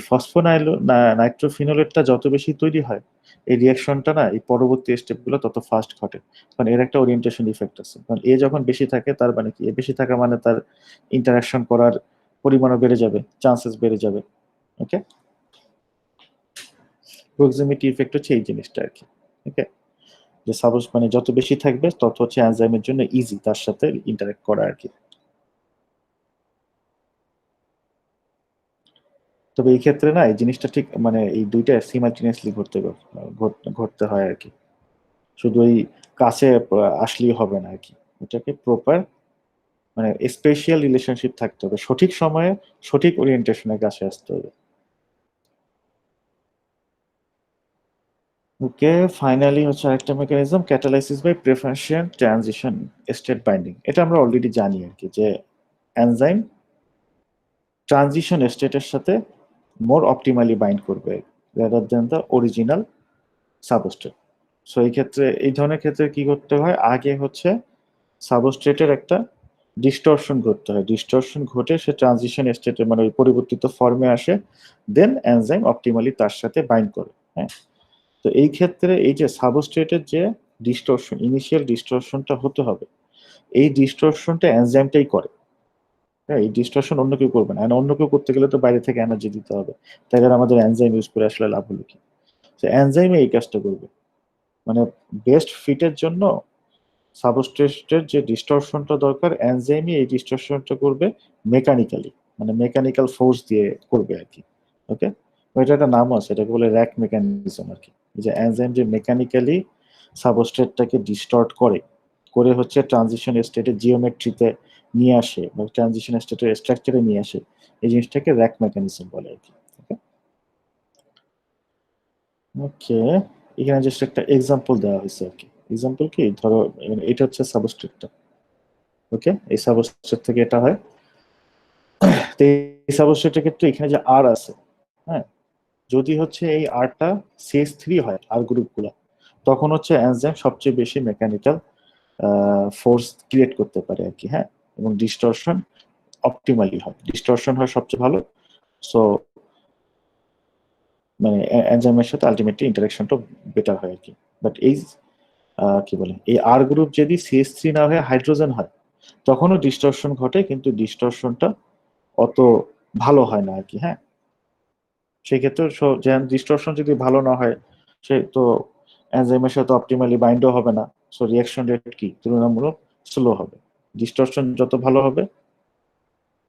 Speaker 1: নাইট্রোফিনোলেটটা যত বেশি তৈরি হয়, এই রিয়াকশনটা না এই পরবর্তী স্টেপগুলো তত ফাস্ট ঘটে, কারণ এর একটা ওরিয়েন্টেশন ইফেক্ট আছে। কারণ এ যখন বেশি থাকে তার মানে কি, এ বেশি থাকা মানে তার ইন্টারাকশন করার পরিমাণও বেড়ে যাবে, চান্সেস বেড়ে যাবে। ওকে, প্রক্সিমিটি ইফেক্ট হচ্ছে এই জিনিসটা আর কি। ওকে, যে সাপোজ মানে যত বেশি থাকবে তত হচ্ছে এনজাইমের জন্য ইজি তার সাথে ইন্টারঅ্যাক্ট করা আর কি। তবে এই ক্ষেত্রে না এই জিনিসটা ঠিক মানে এই দুইটা সিমালটেনিয়াসলি ঘটতে হয় আর কি। শুধু এই কাছে আসলেই হবে না আর কি, এটাকে প্রপার মানে স্পেশাল রিলেশনশিপ থাকতে হবে, সঠিক সময়ে সঠিক ওরিয়েন্টেশনের কাছে আসতে হবে। ওকে, ফাইনালি হচ্ছে আরেকটা mechanism, catalysis by preferential transition state binding. এটা আমরা অলরেডি জানি আর কি, যে এনজাইম ট্রানজিশন স্টেটের সাথে মোর অপটিমালি বাইন্ড করবে rather than the original substrate. So এই ক্ষেত্রে এই ধরনের ক্ষেত্রে কি করতে হয়, আগে হচ্ছে সাবস্ট্রেটের একটা ডিস্টরশন ঘটতে হয়, ডিস্টরশন ঘটে সে ট্রানজিশন স্টেটে মানে ওই পরিবর্তিত ফর্মে আসে, দেন এনজাইম অপটিমালি তার সাথে বাইন্ড করে। হ্যাঁ, তো এই ক্ষেত্রে এই যে সাবস্ট্রেটের যে ডিস্টরশন, ইনিশিয়াল ডিস্টরশনটা হতে হবে, এই ডিস্টরশনটা এনজাইমটাই করে। হ্যাঁ, এই ডিস্টরশন অন্য কেউ করবে না, অন্য কেউ করতে গেলে তো বাইরে থেকে এনার্জি দিতে হবে, তাই জন্য আমাদের এনজাইম ইউজ করে আসলে লাভ হলো কি, এনজাইমে এই কাজটা করবে। মানে বেস্ট ফিটের জন্য সাবস্ট্রেটের যে ডিস্টরশনটা দরকার, এনজাইমই এই ডিস্টরশনটা করবে মেকানিক্যালি, মানে মেকানিক্যাল ফোর্স দিয়ে করবে আর কি। ওকে, এটা একটা নামও আছে, এটাকে বলে র্যাক মেকানিজম আর কি। যে এনজাইম যে মেকানিক্যালি সাবস্ট্রেটটাকে ডিস্টর্ট করে করে হচ্ছে ট্রানজিশন স্টেটে জিওমেট্রিতে নিয়ে আসে বা ট্রানজিশন স্টেটের স্ট্রাকচারে নিয়ে আসে, এই জিনিসটাকে র্যাক মেকানিজম বলে আর কি। ওকে, এখানে জাস্ট একটা এক্সাম্পল দেওয়া হয়েছে আর কি। এক্সাম্পল কি, ধরো এটা হচ্ছে সাবস্ট্রেটটা। ওকে, এই সাবস্ট্রেট থেকে এটা হয়, তো এই সাবস্ট্রেটের ক্ষেত্রে এখানে যে আর আছে, হ্যাঁ, যদি হচ্ছে এই আরটা CH3 হয় আর গ্রুপগুলো, তখন হচ্ছে এনজাইম সবচেয়ে বেশি মেকানিক্যাল ফোর্স ক্রিয়েট করতে পারে আর কি। হ্যাঁ, এবং ডিস্টরশন অপটিমালি হয়, ডিস্টরশন হয় সবচেয়ে ভালো। সো মানে এনজাইমের সাথে আলটিমেটলি ইন্টারাকশনটা বেটার হয় আর কি। বাট এই কি বলে, এই আর গ্রুপ যদি CH3 না হয়ে হাইড্রোজেন হয়, তখনও ডিস্টরশন ঘটে, কিন্তু ডিস্টরশনটা অত ভালো হয় না আর কি। হ্যাঁ, সেই ক্ষেত্রে ডিস্টরশন যদি ভালো না হয়, সে তো এনজাইমের সাথে অপটিমালি বাইন্ডও হবে না, সো রিঅ্যাকশন রেট কি তুলনামূলক স্লো হবে। ডিস্টরশন যত ভালো হবে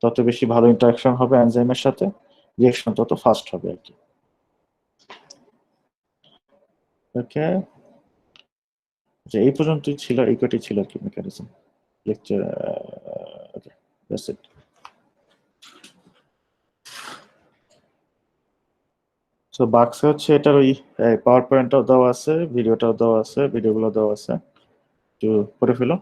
Speaker 1: তত বেশি ভালো ইন্টারাকশন হবে এনজাইমের সাথে, রিঅ্যাকশন তত ফাস্ট হবে আর কি। ওকে, এই পর্যন্তই ছিল, এই কটি ছিল আর কি mechanism lecture. Okay, that's it. So বাক্সে হচ্ছে এটার ওই পাওয়ার পয়েন্টটাও দেওয়া আছে, ভিডিওটাও দেওয়া আছে, ভিডিওগুলো দেওয়া আছে, একটু পড়ে ফেলো।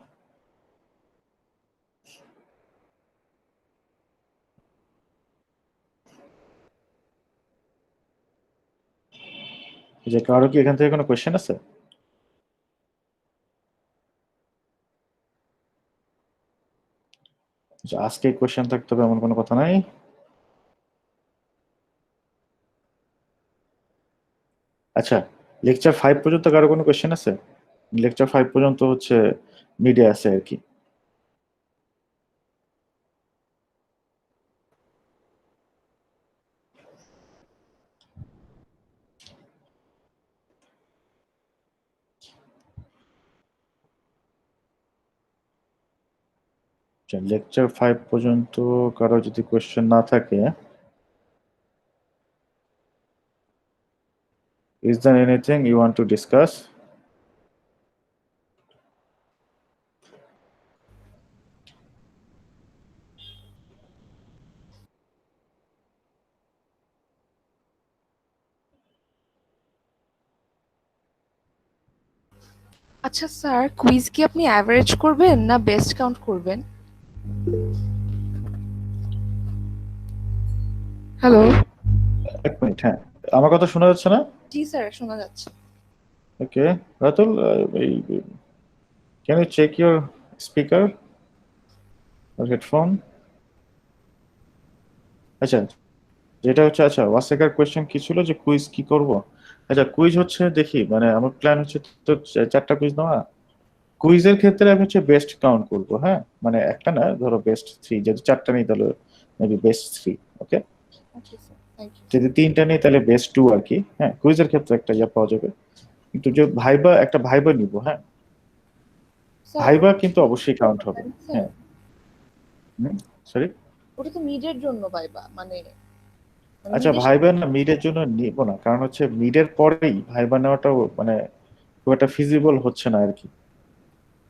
Speaker 1: যে কারো কি এখান থেকে কোনো কোয়েশ্চেন আছে? আজকে কোয়েশ্চেন থাকতে হবে এমন কোনো কথা নাই। আচ্ছা, লেকচার 5 পর্যন্ত কারো কোনো কোয়েশ্চেন আছে? লেকচার 5 পর্যন্ত হচ্ছে মিডিয়া আছে আর কি। লেকচার 5 পর্যন্ত কারো যদি কোয়েশ্চেন না থাকে, is there anything you want to discuss?
Speaker 7: আচ্ছা স্যার, কুইজ কি আপনি অ্যাভারেজ করবেন না বেস্ট কাউন্ট করবেন? হ্যালো।
Speaker 1: এক মিনিট, হ্যাঁ, আমার কথা শোনা যাচ্ছে না?
Speaker 7: জি স্যার, শোনা যাচ্ছে।
Speaker 1: Okay, Ratul, can you check your speaker or headphone? আচ্ছা, যেটা হচ্ছে, আচ্ছা ওয়াসেকার কোয়েশ্চেন কি ছিল যে কুইজ কি করব? আচ্ছা কুইজ হচ্ছে দেখি, মানে আমার প্ল্যান হচ্ছে তো চারটা কুইজ নেওয়া। কুইজের ক্ষেত্রে আমি হচ্ছে বেস্ট কাউন্ট করব, হ্যাঁ, মানে একটা না, ধরো বেস্ট থ্রি, যদি চারটা নেই তাহলে maybe best three, okay.
Speaker 7: Okay sir, thank you.
Speaker 1: যদি তিনটা নেই তাহলে বেস্ট টু আর কি, হ্যাঁ। কুইজের ক্ষেত্রে একটা ইয়া পাওয়া যাবে, কিন্তু যে ভাইবা, একটা ভাইবা নিব, হ্যাঁ।
Speaker 7: স্যার
Speaker 1: ভাইবা
Speaker 7: ওটা
Speaker 1: কিন্তু
Speaker 7: কি
Speaker 1: অবশ্যই কাউন্ট হবে,
Speaker 7: স্যার,
Speaker 1: হ্যাঁ। সরি,
Speaker 7: ওটা তো মিডের জন্য ভাইবা, মানে মানে
Speaker 1: আচ্ছা
Speaker 7: মিডের
Speaker 1: ভাইবা না, মিডের জন্য নিব না, কারণ হচ্ছে মিডের পরেই ভাইবা নেওয়াটাও মানে খুব একটা ফিজিবল হচ্ছে না আর কি,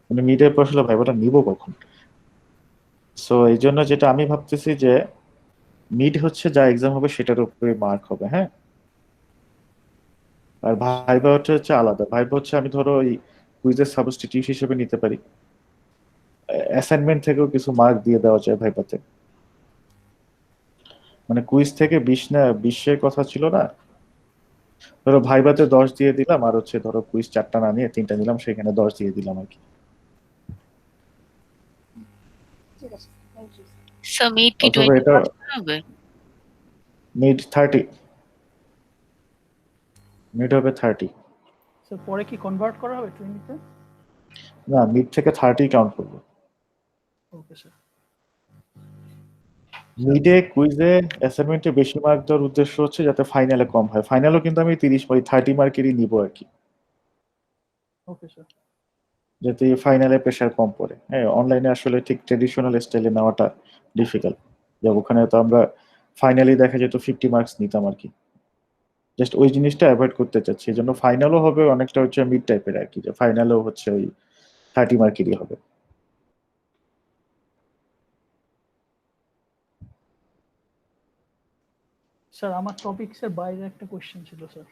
Speaker 1: মানে মিডের পর আসলে ভাইবাটা নিব কখন? সো এই জন্য যেটা আমি ভাবতেছি যে মিড হচ্ছে যা এক্সাম হবে সেটার উপরে মার্ক হবে, হ্যাঁ। আর ভাইবা হচ্ছে আলাদা, ভাইবা হচ্ছে আমি ধরো এই কুইজের সাবস্টিটিউট হিসেবে নিতে পারি, অ্যাসাইনমেন্ট থেকেও কিছু মার্ক দিয়ে দেওয়া যায় ভাইবাতে। মানে কুইজ থেকে 20 না 20-এর কথা ছিল না, ধরো ভাইবাতে 10 দিয়ে দিলাম, আর হচ্ছে ধরো কুইজ চারটা না নিয়ে তিনটা নিলাম, সেখানে 10 দিয়ে দিলাম আর কি।
Speaker 7: ঠিক আছে, থ্যাংক ইউ।
Speaker 8: সো মিড কি
Speaker 1: অথবা এটা
Speaker 8: 20% হবে?
Speaker 1: মিড 30, মিড হবে 30।
Speaker 6: স্যার পরে কি কনভার্ট করা হবে 20-তে?
Speaker 1: না, মিড থেকে 30 কাউন্ট করবো।
Speaker 6: Okay sir.
Speaker 1: মিডে কুইজে অ্যাসাইনমেন্টে বেশি মার্ক দেওয়ার উদ্দেশ্য হচ্ছে যাতে ফাইনালে কম হয়, ফাইনালও কিন্তু আমি 30 মার্কেরই নিব আর কি,
Speaker 6: ওকে স্যার।
Speaker 1: যাতে ফাইনালে প্রেশার কম পড়ে। হ্যাঁ, অনলাইনে আসলে ঠিক ট্রেডিশনাল স্টাইলে নেওয়াটা ডিফিকাল্ট, যে ওখানে তো আমরা ফাইনালি দেখা যেত 50 মার্কস নিতাম আর কি, জাস্ট ওই জিনিসটা অ্যাভয়েড করতে চাচ্ছি, এই জন্য ফাইনালও হবে অনেকটা হচ্ছে মিড টাইপের আর কি, যে ফাইনালও হচ্ছে ওই 30 মার্কেরই হবে।
Speaker 6: স্যার আমার টপিকসের বাইরে একটা কোশ্চেন ছিল স্যার।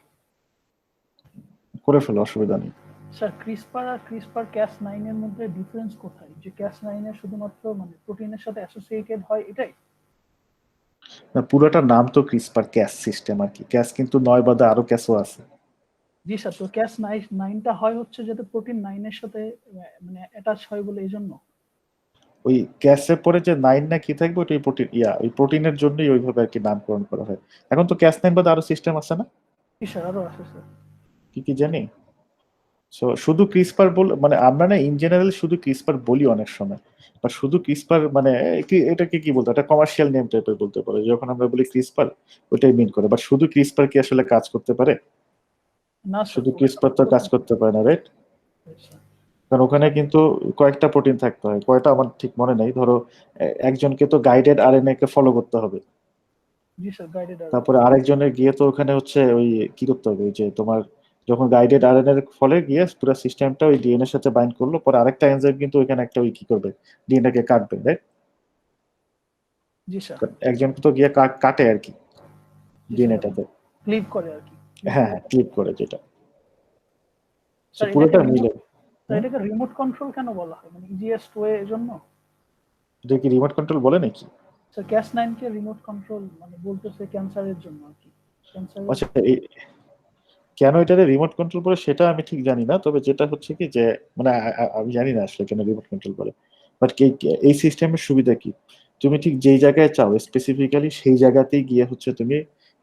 Speaker 1: করে ফেলো, অসুবিধা নেই।
Speaker 6: স্যার ক্রিসপার আর ক্রিসপার ক্যাস 9 এর মধ্যে ডিফারেন্স কোথায়? যে ক্যাস 9 এর শুধুমাত্র মানে প্রোটিনের সাথে অ্যাসোসিয়েটেড হয় এটাই?
Speaker 1: না, পুরোটার নাম তো ক্রিসপার ক্যাস সিস্টেম আর কি, ক্যাস কিন্তু 9 বাদে আরো ক্যাসও আছে।
Speaker 6: জি স্যার, তো ক্যাস 9টা হয় হচ্ছে যাতে প্রোটিন 9 এর সাথে মানে অ্যাটাচ হয় বলে এই জন্য।
Speaker 1: ওই ক্যাসের পরে যে 9 না কি থাকবে ওই প্রোটিন, ওই প্রোটিনের জন্যই ওইভাবে আর কি নামকরণ করা হয়। এখন তো ক্যাস 9 বাদে আরো সিস্টেম আছে না,
Speaker 6: জি স্যার, আরো আছে স্যার।
Speaker 1: কি কি জানি। সো শুধু ক্রিসপার বল, মানে আমরা না ইন জেনারেল শুধু ক্রিসপার বলি অনেক সময়, বা শুধু ক্রিসপার মানে এটাকে কি বলতো, এটা কমার্শিয়াল নেম টাইপের বলতে পারে, যখন আমরা বলি ক্রিসপার ওইটাই মিন করে, বাট শুধু ক্রিসপার কি আসলে কাজ করতে পারে?
Speaker 6: না স্যার,
Speaker 1: শুধু ক্রিসপার তো কাজ করতে পারে না, রাইট? কারণ ওখানে কিন্তু কয়েকটা প্রোটিন থাকতে হয়, কয়টা আমার ঠিক মনে নেই, ধরো একজনকে তো গাইডেড আরএনএ কে ফলো করতে হবে,
Speaker 6: জি স্যার, গাইডেড আর
Speaker 1: তারপরে আরেকজনের গিয়ে তো ওখানে হচ্ছে ওই কি করতে হবে, ওই যে তোমার যখন গাইডেড আরএনএ এর ফলে গিয়ে পুরো সিস্টেমটা ওই ডিএনএ এর সাথে বাইন্ড করলো, পরে আরেকটা এনজাইম কিন্তু ওইখানে একটা ওই কি করবে, ডিএনএ কে কাটবে, রাইট?
Speaker 6: জি স্যার,
Speaker 1: একজন তো গিয়ে কাটে আর কি ডিএনএটাতে,
Speaker 6: ক্লিপ করে আর কি।
Speaker 1: হ্যাঁ ক্লিপ করে যেটা। So,
Speaker 6: স্যার
Speaker 1: পুরোটা
Speaker 6: এটাকে
Speaker 1: মিলে
Speaker 6: এটাকে রিমোট কন্ট্রোল কেন বলা হয়, মানে ইজিয়েস্ট ওয়ে এর জন্য?
Speaker 1: এটা কি রিমোট কন্ট্রোল বলে নাকি?
Speaker 6: স্যার ক্যাস 9 কে রিমোট কন্ট্রোল মানে বলতেছে ক্যান্সারের জন্য আর কি, ক্যান্সারের।
Speaker 1: আচ্ছা, কেন এটারে রিমোট কন্ট্রোল বলে সেটা আমি ঠিক জানি না, তবে যেটা হচ্ছে কি যে মানে আমি জানি না আসলে কেন রিমোট কন্ট্রোল বলে, বাট এই সিস্টেমের সুবিধা কি, তুমি ঠিক যেই জায়গায় চাও স্পেসিফিক্যালি সেই জায়গাতেই গিয়ে হচ্ছে তুমি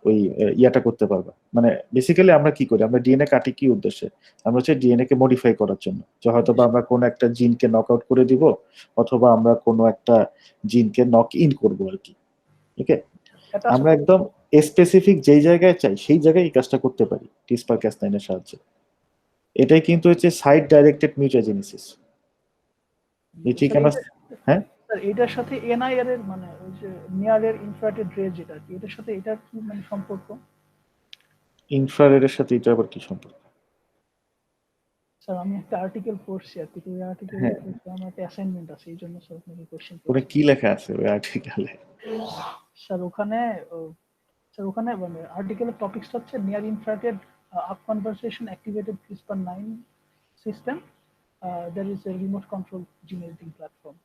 Speaker 1: ওই ইয়াটা করতে পারবা। মানে বেসিক্যালি আমরা কি করি, আমরা ডিএনএ কাটি কি উদ্দেশ্যে, আমরা হচ্ছে ডিএনএ কে মডিফাই করার জন্য, যে হয়তো বা আমরা কোনো একটা জিনকে নক আউট করে দিব, অথবা আমরা কোনো একটা জিনকে নক ইন করবো আর কি, ঠিক আছে। আমরা একদম স্পেসিফিক যেই জায়গায় চাই সেই জায়গায় এই কাজটা করতে পারি ক্রিসপার ক্যাস 9 এর সাহায্যে। এটাই কিন্তু হচ্ছে সাইট ডাইরেক্টেড মিউটাজেনেসিস। ঠিক আমরা, হ্যাঁ
Speaker 6: স্যার এটার সাথে এনআইআর এর মানে ওই যে নিয়ার এর ইনফ্রারেড রে যেটা আর কি, এটার সাথে এটার কি মানে সম্পর্ক?
Speaker 1: ইনফ্রারেডের সাথে এটা আবার কি সম্পর্ক?
Speaker 6: স্যার আমি একটা আর্টিকেল পড়ছি আর কি, তো ওই আর্টিকেল
Speaker 1: হ্যাঁ।
Speaker 6: আমার একটা অ্যাসাইনমেন্ট আছে, এই জন্য স্যার আপনাকে কোশ্চেন
Speaker 1: ওটা কি লেখা আছে ওই আর্টিকেলে?
Speaker 6: স্যার ওখানে মানে আর্টিকেলের টপিকসটা হচ্ছে near infrared up conversation activated CRISPR 9 system, there is a remote control gene editing platform.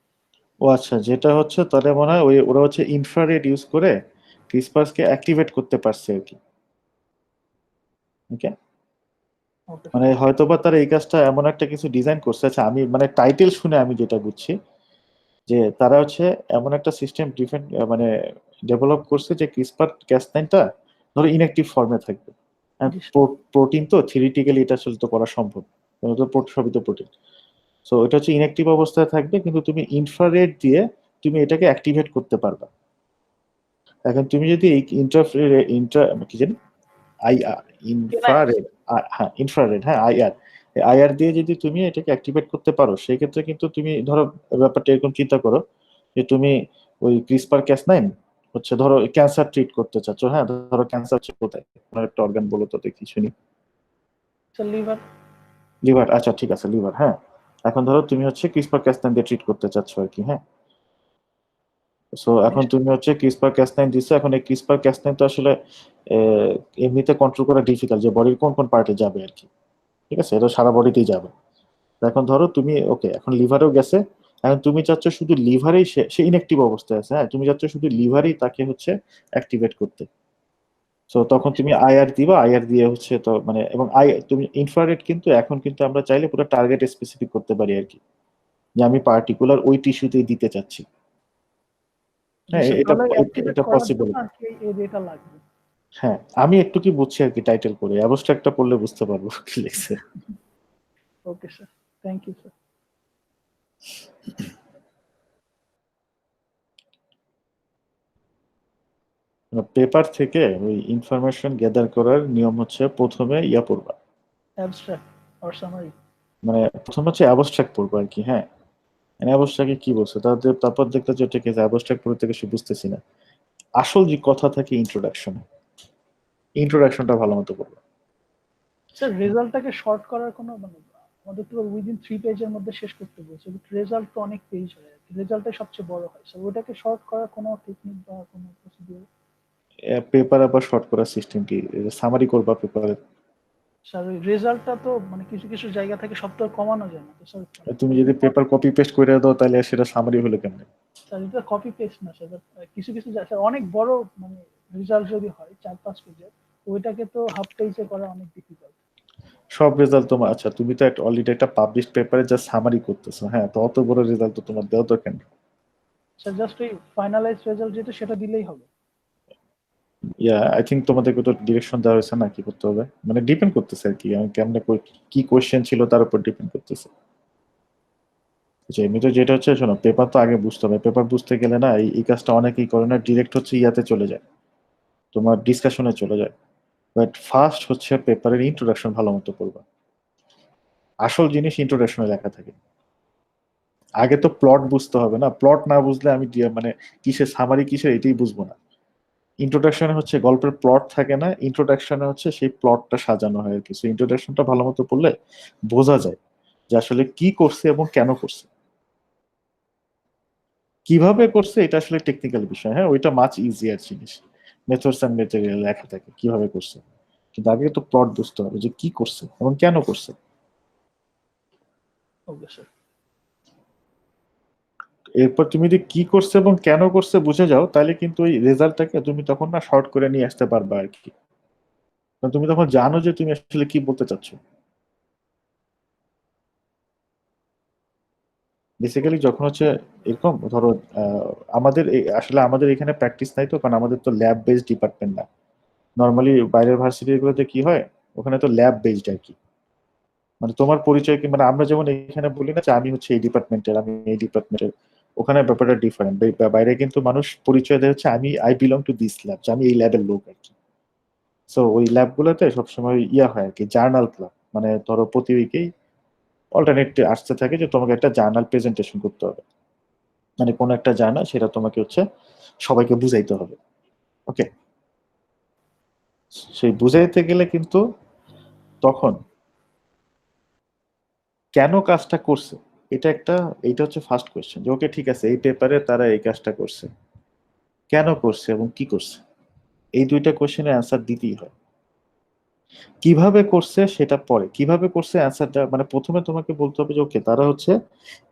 Speaker 1: ও আচ্ছা, যেটা হচ্ছে তাহলে মনে হয় ওই ওরা হচ্ছে ইনফ্রারেড ইউজ করে ক্রিসপাসকে অ্যাক্টিভেট করতে পারছে আর কি, ওকে।
Speaker 6: ওকে
Speaker 1: মানে হয়তোবা তারা এই কাজটা এমন একটা কিছু ডিজাইন করছে, আচ্ছা আমি মানে টাইটেল শুনে আমি যেটা বুঝছি যে তারা হচ্ছে এমন একটা সিস্টেম মানে ডেভেলপ করছে যে ক্রিসপার ক্যাস9টা ধরো ইনঅ্যাক্টিভ ফর্মে থাকবে।
Speaker 6: জি
Speaker 1: প্রোটিন তো থিওরিটিক্যালি এটা আসলে তো করা সম্ভব, কারণ তো সবই তো প্রোটিন। সো এটা হচ্ছে ইনঅ্যাক্টিভ অবস্থায় থাকবে, কিন্তু তুমি ইনফ্রারেড দিয়ে তুমি এটাকে অ্যাক্টিভেট করতে পারবা। এখন তুমি যদি এই কি জানি আইআর ইনফ্রারেড, হ্যাঁ ইনফ্রারেড, হ্যাঁ আইআর, আইআর দিয়ে যদি তুমি এটাকে অ্যাক্টিভেট করতে পারো, সেই ক্ষেত্রে কিন্তু তুমি ধরো ব্যাপারটা এরকম চিন্তা করো যে তুমি ওই ক্রিসপার ক্যাস9 হচ্ছে ধরো ক্যান্সার ট্রিট করতে চাচ্ছ, হ্যাঁ ধরো ক্যান্সার কোথায়, তোমার একটা অর্গান বলো তো দেখি শুনি।
Speaker 6: Sir liver.
Speaker 1: লিভার, আচ্ছা ঠিক আছে লিভার, হ্যাঁ। এখন ধরো তুমি হচ্ছে ক্রিসপার ক্যাস9 দিয়ে ট্রিট করতে চাচ্ছ আর কি, হ্যাঁ। সো এখন তুমি হচ্ছে ক্রিসপার ক্যাস9 দিচ্ছ, এখন এই ক্রিসপার ক্যাস9 তো আসলে এমনিতে কন্ট্রোল করা ডিফিকাল্ট যে বডির কোন কোন পার্টে যাবে আর কি, ঠিক আছে, এটা সারা বডিতেই যাবে। এখন ধরো তুমি ওকে এখন লিভারেও গেছে, এখন তুমি চাচ্ছ শুধু লিভারেই সে ইনঅ্যাক্টিভ অবস্থায় আছে, হ্যাঁ তুমি চাচ্ছ শুধু লিভারেই তাকে হচ্ছে অ্যাক্টিভেট করতে। সো তখন তুমি আইআর দিবা, আইআর দিয়ে হচ্ছে তো মানে এবং তুমি ইনফ্রারেড কিন্তু এখন কিন্তু আমরা চাইলে পুরো টার্গেট স্পেসিফিক করতে পারি আর কি, যে আমি পার্টিকুলার ওই টিস্যুতেই দিতে চাচ্ছি, হ্যাঁ এটা
Speaker 6: তাহলে অ্যাক্টিভেট
Speaker 1: এটা
Speaker 6: করার
Speaker 1: পসিবল।
Speaker 6: জন্য আর কি এই ডেটা লাগবে।
Speaker 1: হ্যাঁ আমি একটু কি বুঝছি আর কি, টাইটেল করে অ্যাবস্ট্রাক্টটা পড়লে বুঝতে পারবো কি লিখছে।
Speaker 6: Okay sir, thank you sir.
Speaker 1: Paper থেকে ওই ইনফরমেশন গ্যাদার করার নিয়ম হচ্ছে প্রথমে ইয়া পড়বা,
Speaker 6: অ্যাবস্ট্রাক্ট অর সামারি।
Speaker 1: মানে প্রথমে হচ্ছে অ্যাবস্ট্রাক্ট পড়বা আর কি, হ্যাঁ অ্যাবস্ট্রাক্টে কি বলছে তারপর দেখতে যে ঠিক আছে অ্যাবস্ট্রাক্ট পড়তে কিছু বুঝতেছি না, আসল যে কথা থাকে ইন্ট্রোডাকশনটা ভালো মতো পড়বা।
Speaker 6: স্যার রেজাল্টটাকে শর্ট করার কোনো মানে আমাদের তো উইদিন 3 পেজের মধ্যে শেষ করতে বলছে, রেজাল্ট তো অনেক পেজ হয়, রেজাল্টটাই সবচেয়ে বড় হয় স্যার, ওটাকে শর্ট করার কোনো টেকনিক বা কোনো প্রসিডিউর?
Speaker 1: পেপার আবার শর্ট করার সিস্টেম কি, সামারি করবা পেপারে?
Speaker 6: স্যার ওই রেজাল্টটা তো মানে কিছু কিছু জায়গা থেকে সব তো আর কমানো যায় না তো স্যার।
Speaker 1: তুমি যদি পেপার কপি পেস্ট করে দাও তাহলে সেটা সামারি হলো কেমনে?
Speaker 6: স্যার এটা কপি পেস্ট না স্যার, কিছু কিছু স্যার অনেক বড় মানে রেজাল্ট যদি হয় 4-5 পেজের, ওইটাকে তো হাফ পেজে করা অনেক ডিফিকাল্ট।
Speaker 1: সব রেজাল্ট তোমার, আচ্ছা তুমি তো অলরেডি একটা পাবলিশ পেপারে যা সামারি করতেছো, হ্যাঁ তো অত বড় রেজাল্ট তো তোমার দেওয়া দরকার নেই।
Speaker 6: স্যার জাস্ট ওই ফাইনালাইজ রেজাল্ট যেটা সেটা দিলেই হবে।
Speaker 1: আই থিঙ্ক তোমাদেরকে তো ডিরেকশন দেওয়া হয়েছে না কি করতে হবে, মানে ডিপেন্ড করতেছে আর কি আমি কেমনে কি কোয়েশ্চেন ছিল তার উপর ডিপেন্ড করতেছে। এমনিতে যেটা হচ্ছে শোনো, পেপার তো আগে বুঝতে হবে, পেপার বুঝতে গেলে না এই কাজটা অনেকেই করে না, ডিরেক্ট হচ্ছে ইয়াতে চলে যায়, তোমার ডিসকাশনে চলে যায়। বাট ফার্স্ট হচ্ছে পেপারের ইন্ট্রোডাকশন ভালো মতো করবা, আসল জিনিস ইন্ট্রোডাকশনে লেখা থাকে। আগে তো প্লট বুঝতে হবে না, প্লট না বুঝলে আমি মানে কিসের সামারি কিসের এটাই বুঝবো না। ইন্ট্রোডাকশনে হচ্ছে গল্পের প্লট থাকে না, ইন্ট্রোডাকশনে হচ্ছে সেই প্লটটা সাজানো হয় আর কি। ইন্ট্রোডাকশনটা ভালো মতো পড়লে বোঝা যায় যে আসলে কি করছে এবং কেন করছে, কিভাবে করছে এটা আসলে টেকনিক্যাল বিষয়, হ্যাঁ ওইটা মাচ ইজিয়ার জিনিস, মেথডস এন্ড ম্যাটেরিয়াল লেখা থাকে কিভাবে করছে, কিন্তু আগে তো প্লট বুঝতে হবে যে কি করছে এবং কেন করছে।
Speaker 6: Okay sir.
Speaker 1: এরপর তুমি যদি কি করছে এবং কেন করছে বুঝে যাও, তাহলে কিন্তু ওই রেজাল্টটাকে তুমি তখন না শর্ট করে নিয়ে আসতে পারবা আর কি, কারণ তুমি তখন জানো যে তুমি আসলে কি বলতে চাচ্ছ। বেসিক্যালি যখন হচ্ছে এরকম ধরো আমাদের আসলে আমাদের এখানে প্র্যাকটিস নাই তো, কারণ আমাদের তো ল্যাব বেসড ডিপার্টমেন্ট না। নর্মালি বাইরের ভার্সিটি গুলোতে কি হয়, ওখানে তো ল্যাব বেসড আর কি, মানে তোমার পরিচয় কি মানে আমরা যেমন এখানে বলি না যে আমি হচ্ছে এই ডিপার্টমেন্টের, আমি এই ডিপার্টমেন্টের, ওখানে ব্যাপারটা ডিফারেন্ট। বাইরে কিন্তু মানুষ পরিচয় দেয় হচ্ছে I belong to this lab, আমি এই ল্যাবের লোক আর কি। সো ওই ল্যাব গুলোতে সবসময় ইয়া হয় আর কি, জার্নাল ক্লাব, মানে ধরো প্রতি উইকেই অল্টারনেট আসতে থাকে যে তোমাকে একটা জার্নাল প্রেজেন্টেশন করতে হবে, মানে কোন একটা জার্নাল সেটা তোমাকে হচ্ছে সবাইকে বুঝাইতে হবে। ওকে, সেই বুঝাইতে গেলে কিন্তু তখন কেন কাজটা করছে এটা হচ্ছে ফার্স্ট কোয়েশ্চেন, যে ওকে ঠিক আছে এই পেপারে তারা এই কাজটা করছে, কেন করছে এবং কি করছে, এই দুইটা কোয়েশ্চেনের অ্যান্সার দিতেই হয়। কিভাবে করছে সেটা পরে, কিভাবে করছে অ্যান্সারটা মানে প্রথমে তোমাকে বলতে হবে যে ওকে তারা হচ্ছে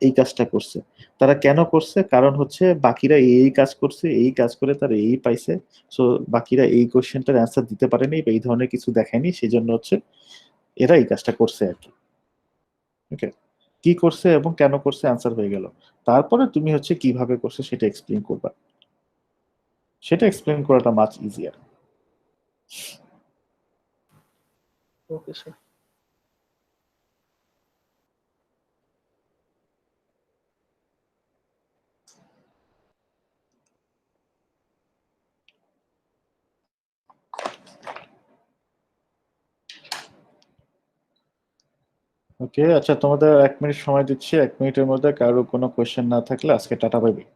Speaker 1: এই কাজটা করছে, তারা কেন করছে, কারণ হচ্ছে বাকিরা এই কাজ করছে, এই কাজ করে তারা এই পাইছে, সো বাকিরা এই কোশ্চেনটার অ্যান্সার দিতে পারেনি বা এই ধরনের কিছু দেখায়নি, সেই জন্য হচ্ছে এরা এই কাজটা করছে আর কি। ওকে, কি করছে এবং কেন করছে অ্যান্সার হয়ে গেল। তারপরে তুমি হচ্ছে কিভাবে করছে সেটা এক্সপ্লেইন করবা, সেটা এক্সপ্লেইন করাটা much easier.
Speaker 6: Okay sir.
Speaker 1: Okay, আচ্ছা তোমাদের 1 মিনিট সময় দিচ্ছি, 1 মিনিটের মধ্যে কারো কোনো কোয়েশ্চেন না থাকলে আজকে টাটা বাই বাই।